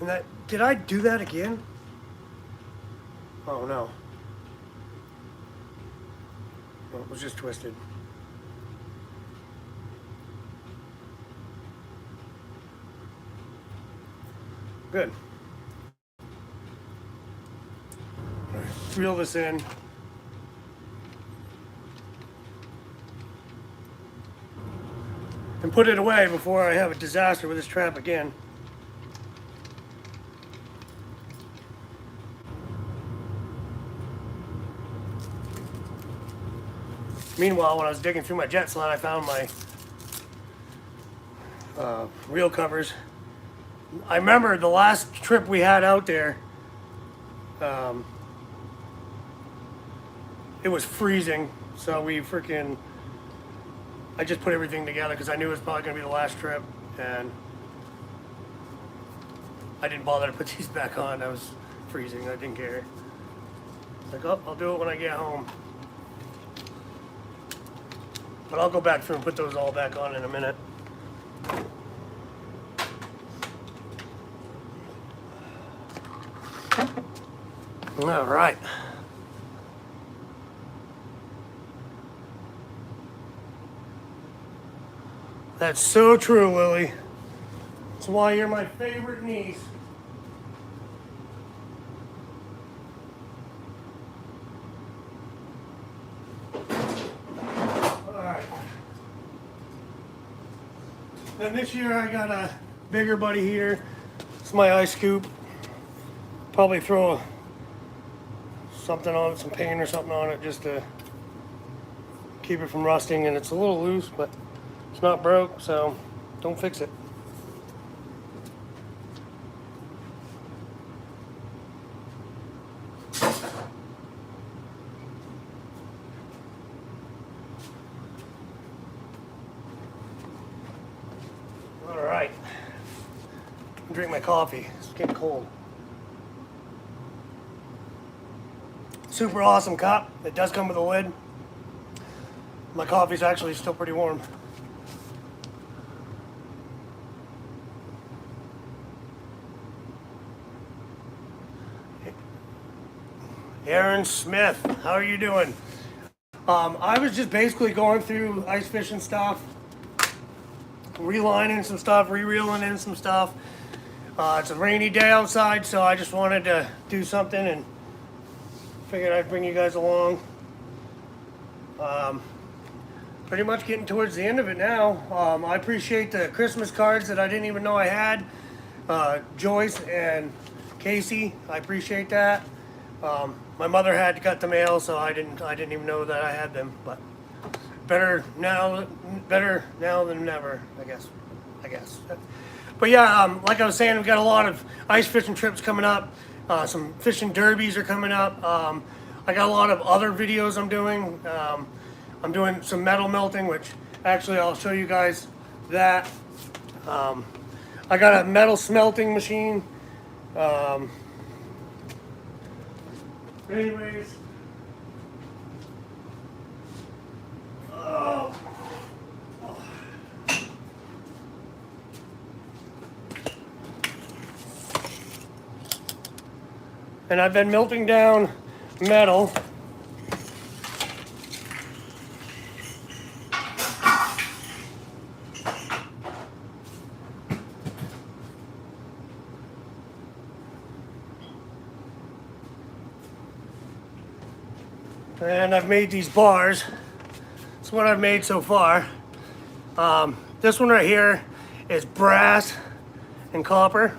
And that, did I do that again? Oh no. Well, it was just twisted. Good. All right, reel this in. And put it away before I have a disaster with this trap again. Meanwhile, when I was digging through my jet slot, I found my reel covers. I remember the last trip we had out there, it was freezing, so I just put everything together because I knew it was probably going to be the last trip, and I didn't bother to put these back on. I was freezing. I didn't care. It's like, oh, I'll do it when I get home. But I'll go back through and put those all back on in a minute. All right. That's so true, Lily. That's why you're my favorite niece. Alright. Then this year I got a bigger buddy here. It's my ice scoop. Probably throw something on it, some paint or something on it just to keep it from rusting. And it's a little loose, but it's not broke, so don't fix it. All right. Drink my coffee. It's getting cold. Super awesome cup. It does come with a lid. My coffee's actually still pretty warm. Aaron Smith, how are you doing? I was just basically going through ice fishing stuff, relining some stuff, re-reeling in some stuff. It's a rainy day outside, so I just wanted to do something and figured I'd bring you guys along. Pretty much getting towards the end of it now. I appreciate the Christmas cards that I didn't even know I had. Joyce and Casey, I appreciate that. My mother had to cut the mail, so I didn't even know that I had them. But better now than never, I guess. But yeah, like I was saying, we've got a lot of ice fishing trips coming up. Some fishing derbies are coming up. I got a lot of other videos I'm doing. I'm doing some metal melting, which actually I'll show you guys that. I got a metal smelting machine. Anyways. Oh. And I've been melting down metal. And I've made these bars. That's what I've made so far. This one right here is brass and copper.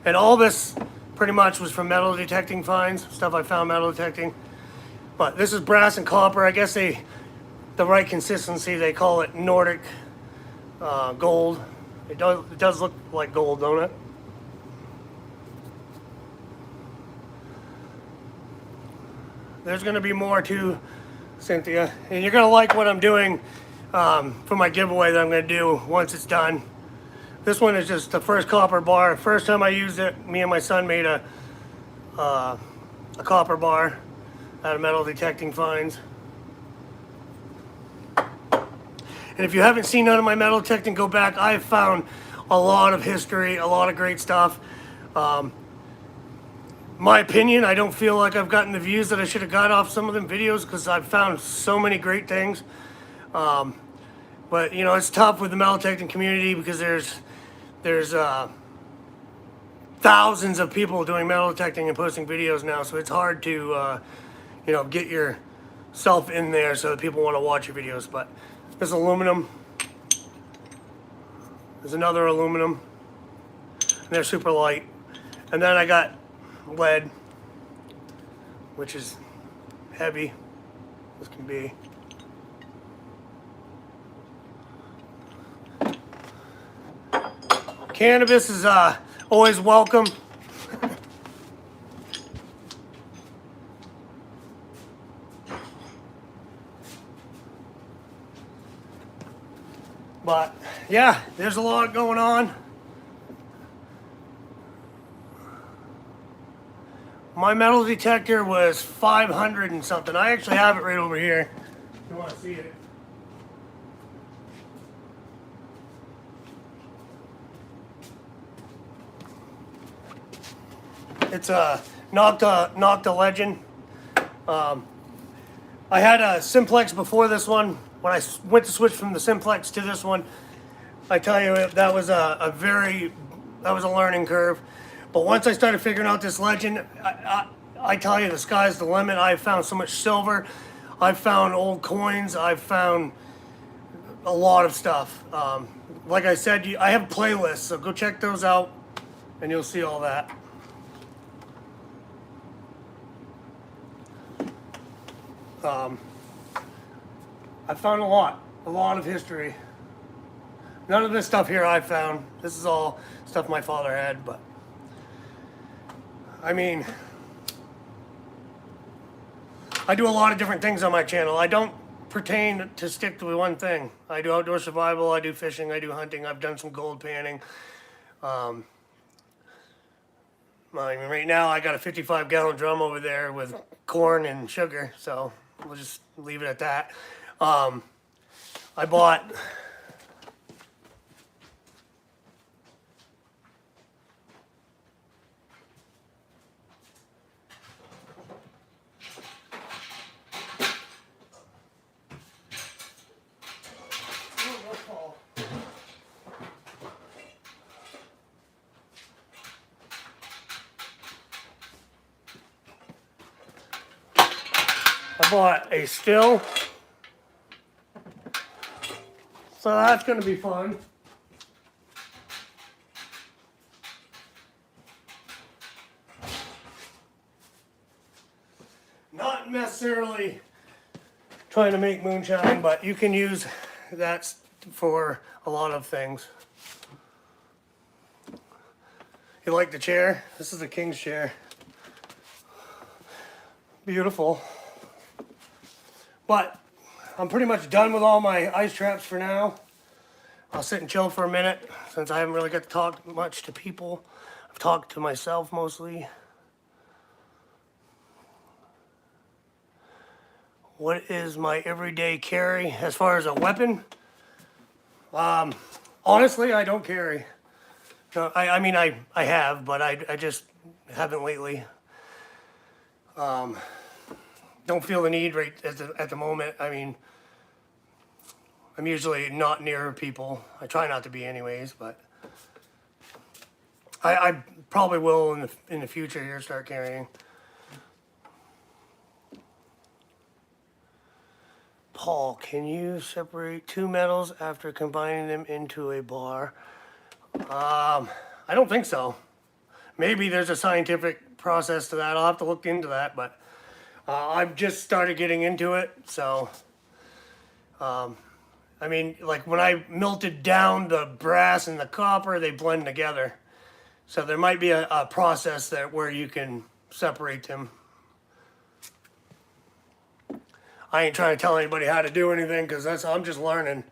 And all this pretty much was from metal detecting finds, stuff I found metal detecting. But this is brass and copper. I guess the right consistency, they call it Nordic gold. It does look like gold, don't it? There's going to be more too, Cynthia. And you're going to like what I'm doing for my giveaway that I'm going to do once it's done. This one is just the first copper bar. First time I used it, me and my son made a copper bar out of metal detecting finds. And if you haven't seen none of my metal detecting, go back. I've found a lot of history, a lot of great stuff. My opinion, I don't feel like I've gotten the views that I should have got off some of them videos because I've found so many great things. But you know, it's tough with the metal detecting community because there's thousands of people doing metal detecting and posting videos now, so it's hard to you know, get yourself in there so that people want to watch your videos. But this aluminum, there's another aluminum, and they're super light. And then I got lead, which is heavy as can be. Cannabis is always welcome. But yeah, there's a lot going on. My metal detector was 500 and something. I actually have it right over here if you want to see it. It's a Nocta Legend. I had a Simplex before this one. When I went to switch from the Simplex to this one, I tell you, that was a learning curve. But once I started figuring out this Legend, I tell you, the sky's the limit. I've found so much silver. I've found old coins. I've found a lot of stuff. Like I said, I have playlists, so go check those out, and you'll see all that. I found a lot of history. None of this stuff here I found. This is all stuff my father had, but I mean, I do a lot of different things on my channel. I don't pertain to stick to one thing. I do outdoor survival, I do fishing, I do hunting, I've done some gold panning. I mean, right now I got a 55-gallon drum over there with corn and sugar, so we'll just leave it at that. I bought a still, so that's going to be fun. Not necessarily trying to make moonshine, but you can use that for a lot of things. You like the chair? This is a king's chair. Beautiful. But I'm pretty much done with all my ice traps for now. I'll sit and chill for a minute since I haven't really got to talk much to people. I've talked to myself mostly. What is my everyday carry as far as a weapon? Honestly, I don't carry. No, I mean, I have, but I just haven't lately. Don't feel the need right at the moment. I mean, I'm usually not near people. I try not to be anyways, but I probably will in the future here start carrying. Paul, can you separate two metals after combining them into a bar? I don't think so. maybe there's a scientific process to that. I'll have to look into that, but I've just started getting into it. So, I mean, like when I melted down the brass and the copper, they blend together. So there might be a process there where you can separate them. I ain't trying to tell anybody how to do anything because I'm just learning.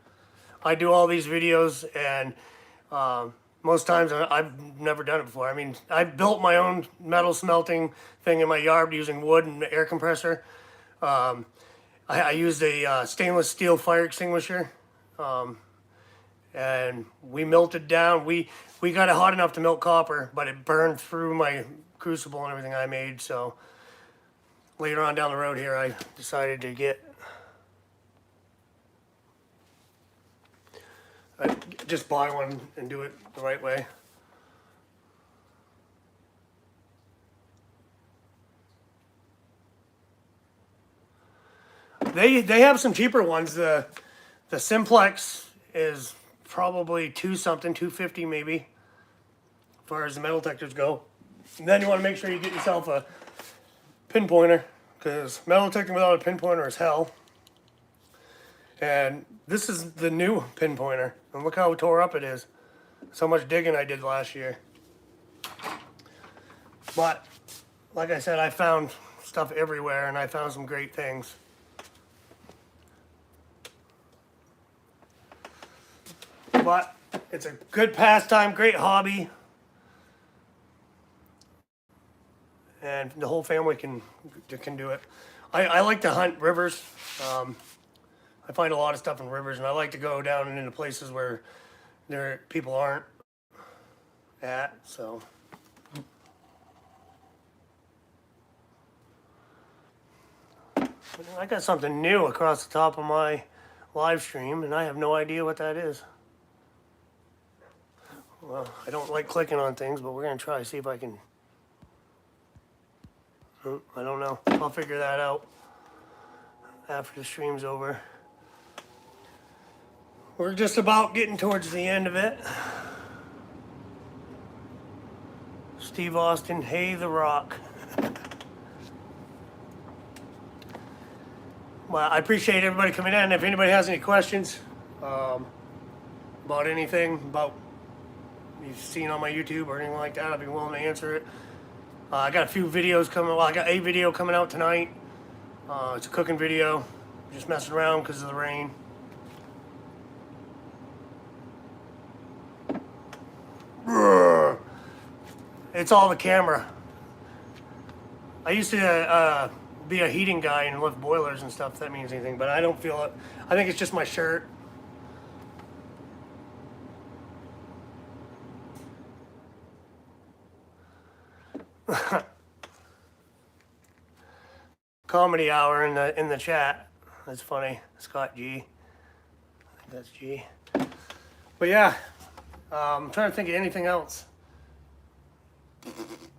I do all these videos, and most times I've never done it before. I mean, I built my own metal smelting thing in my yard using wood and air compressor. I used a stainless steel fire extinguisher, and we melted down. We got it hot enough to melt copper, but it burned through my crucible and everything I made. So later on down the road here, I decided to just buy one and do it the right way. They have some cheaper ones. The Simplex is probably $250 maybe, as far as the metal detectors go. And then you want to make sure you get yourself a pinpointer, because metal detecting without a pinpointer is hell. And this is the new pinpointer, and look how tore up it is. So much digging I did last year. But like I said, I found stuff everywhere, and I found some great things. But it's a good pastime, great hobby, and the whole family can do it. I like to hunt rivers. I find a lot of stuff in rivers, and I like to go down and into places where people aren't at. So I got something new across the top of my live stream, and I have no idea what that is. Well, I don't like clicking on things, but we're going to try to see if I can. I don't know. I'll figure that out after the stream's over. We're just about getting towards the end of it. Steve Austin, hey the Rock. Well, I appreciate everybody coming in. If anybody has any questions about anything, about you've seen on my YouTube or anything like that, I'd be willing to answer it. I got a few videos coming. Well, I got a video coming out tonight. It's a cooking video. Just messing around because of the rain. It's all the camera. I used to be a heating guy and lift boilers and stuff, if that means anything, but I don't feel it. I think it's just my shirt. Comedy hour in the chat. That's funny. Scott G. I think that's G. But yeah, I'm trying to think of anything else.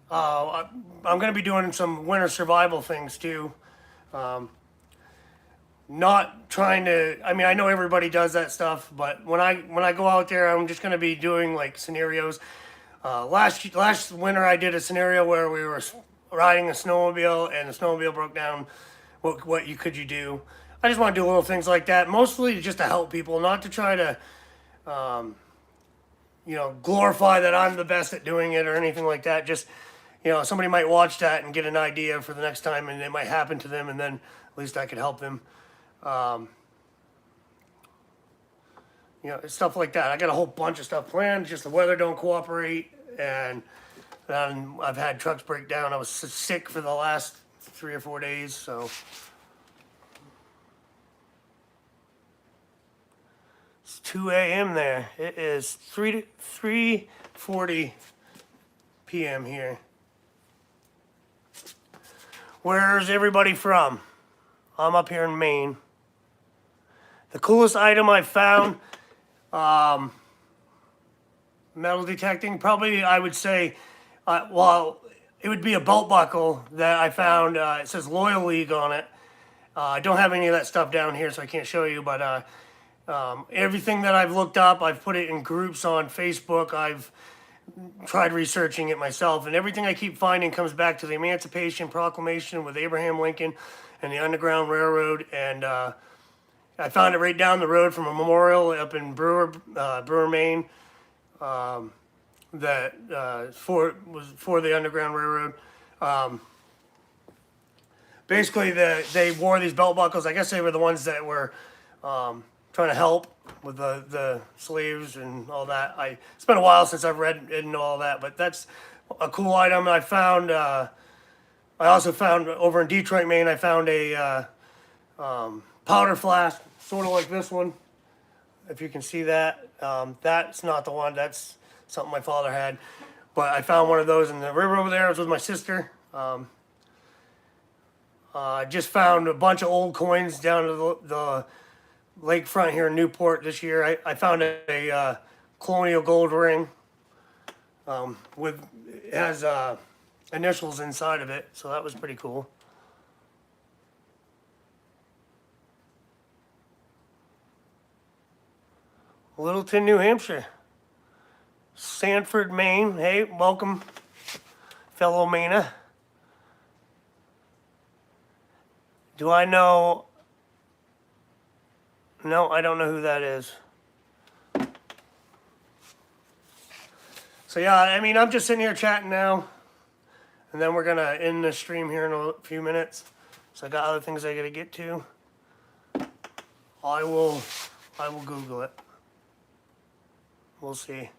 I'm going to be doing some winter survival things too. Not trying to. I mean, I know everybody does that stuff, but when I go out there, I'm just going to be doing like scenarios. Last winter, I did a scenario where we were riding a snowmobile and the snowmobile broke down. What could you do? I just want to do little things like that, mostly just to help people, not to try to, glorify that I'm the best at doing it or anything like that. Just, somebody might watch that and get an idea for the next time, and it might happen to them, and then at least I could help them. Stuff like that. I got a whole bunch of stuff planned. Just the weather don't cooperate, and I've had trucks break down. I was sick for the last 3 or 4 days, so it's 2 a.m. there. It is 3:40 p.m. here. Where's everybody from? I'm up here in Maine. The coolest item I found, metal detecting, probably I would say, it would be a belt buckle that I found. It says Loyal League on it. I don't have any of that stuff down here, so I can't show you, but everything that I've looked up, I've put it in groups on Facebook. I've tried researching it myself, and everything I keep finding comes back to the Emancipation Proclamation with Abraham Lincoln and the Underground Railroad. And I found it right down the road from a memorial up in Brewer, Maine, that was for the Underground Railroad. Basically, they wore these belt buckles. I guess they were the ones that were trying to help with the slaves and all that. It's been a while since I've read into all that, but that's a cool item. I found. I also found over in Detroit, Maine. I found a powder flask, sort of like this one. If you can see that, that's not the one. That's something my father had. But I found one of those in the river over there. I was with my sister. I just found a bunch of old coins down to the lakefront here in Newport this year. I found a colonial gold ring it has initials inside of it, so that was pretty cool. Littleton, New Hampshire. Sanford, Maine. Hey, welcome, fellow Mainer. Do I know? No, I don't know who that is. So yeah, I mean, I'm just sitting here chatting now, and then we're gonna end the stream here in a few minutes. So I got other things I gotta get to. I will Google it. We'll see.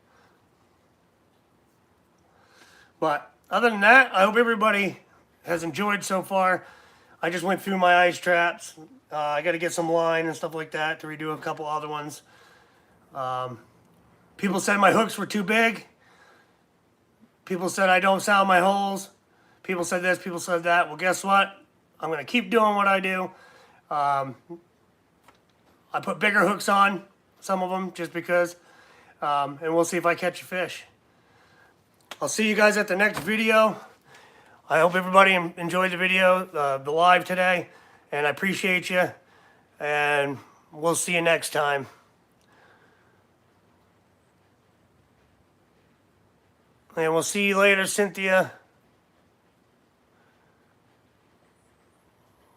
But other than that, I hope everybody has enjoyed so far. I just went through my ice traps. I got to get some line and stuff like that to redo a couple other ones. People said my hooks were too big. People said I don't sound my holes. People said this, people said that. Well, guess what? I'm going to keep doing what I do. I put bigger hooks on, some of them, just because. And we'll see if I catch a fish. I'll see you guys at the next video. I hope everybody enjoyed the video, the live today, and I appreciate you, and we'll see you next time. And we'll see you later, Cynthia.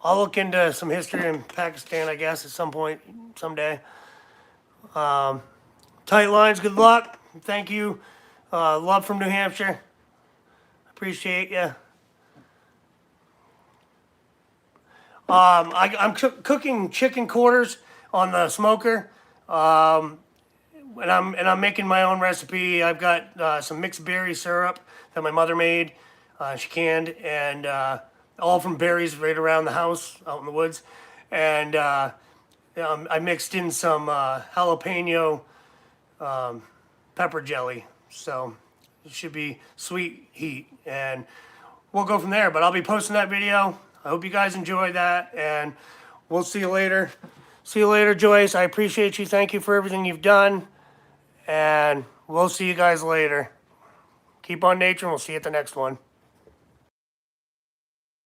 I'll look into some history in Pakistan, I guess, at some point, someday. Tight lines, good luck. Thank you. Love from New Hampshire. Appreciate you. I'm cooking chicken quarters on the smoker, and I'm making my own recipe. I've got some mixed berry syrup that my mother made. She canned, and all from berries right around the house, out in the woods. And I mixed in some jalapeno pepper jelly, so it should be sweet heat, and we'll go from there. But I'll be posting that video. I hope you guys enjoyed that, and we'll see you later. See you later, Joyce. I appreciate you. Thank you for everything you've done, and we'll see you guys later. Keep on nature, and we'll see you at the next one.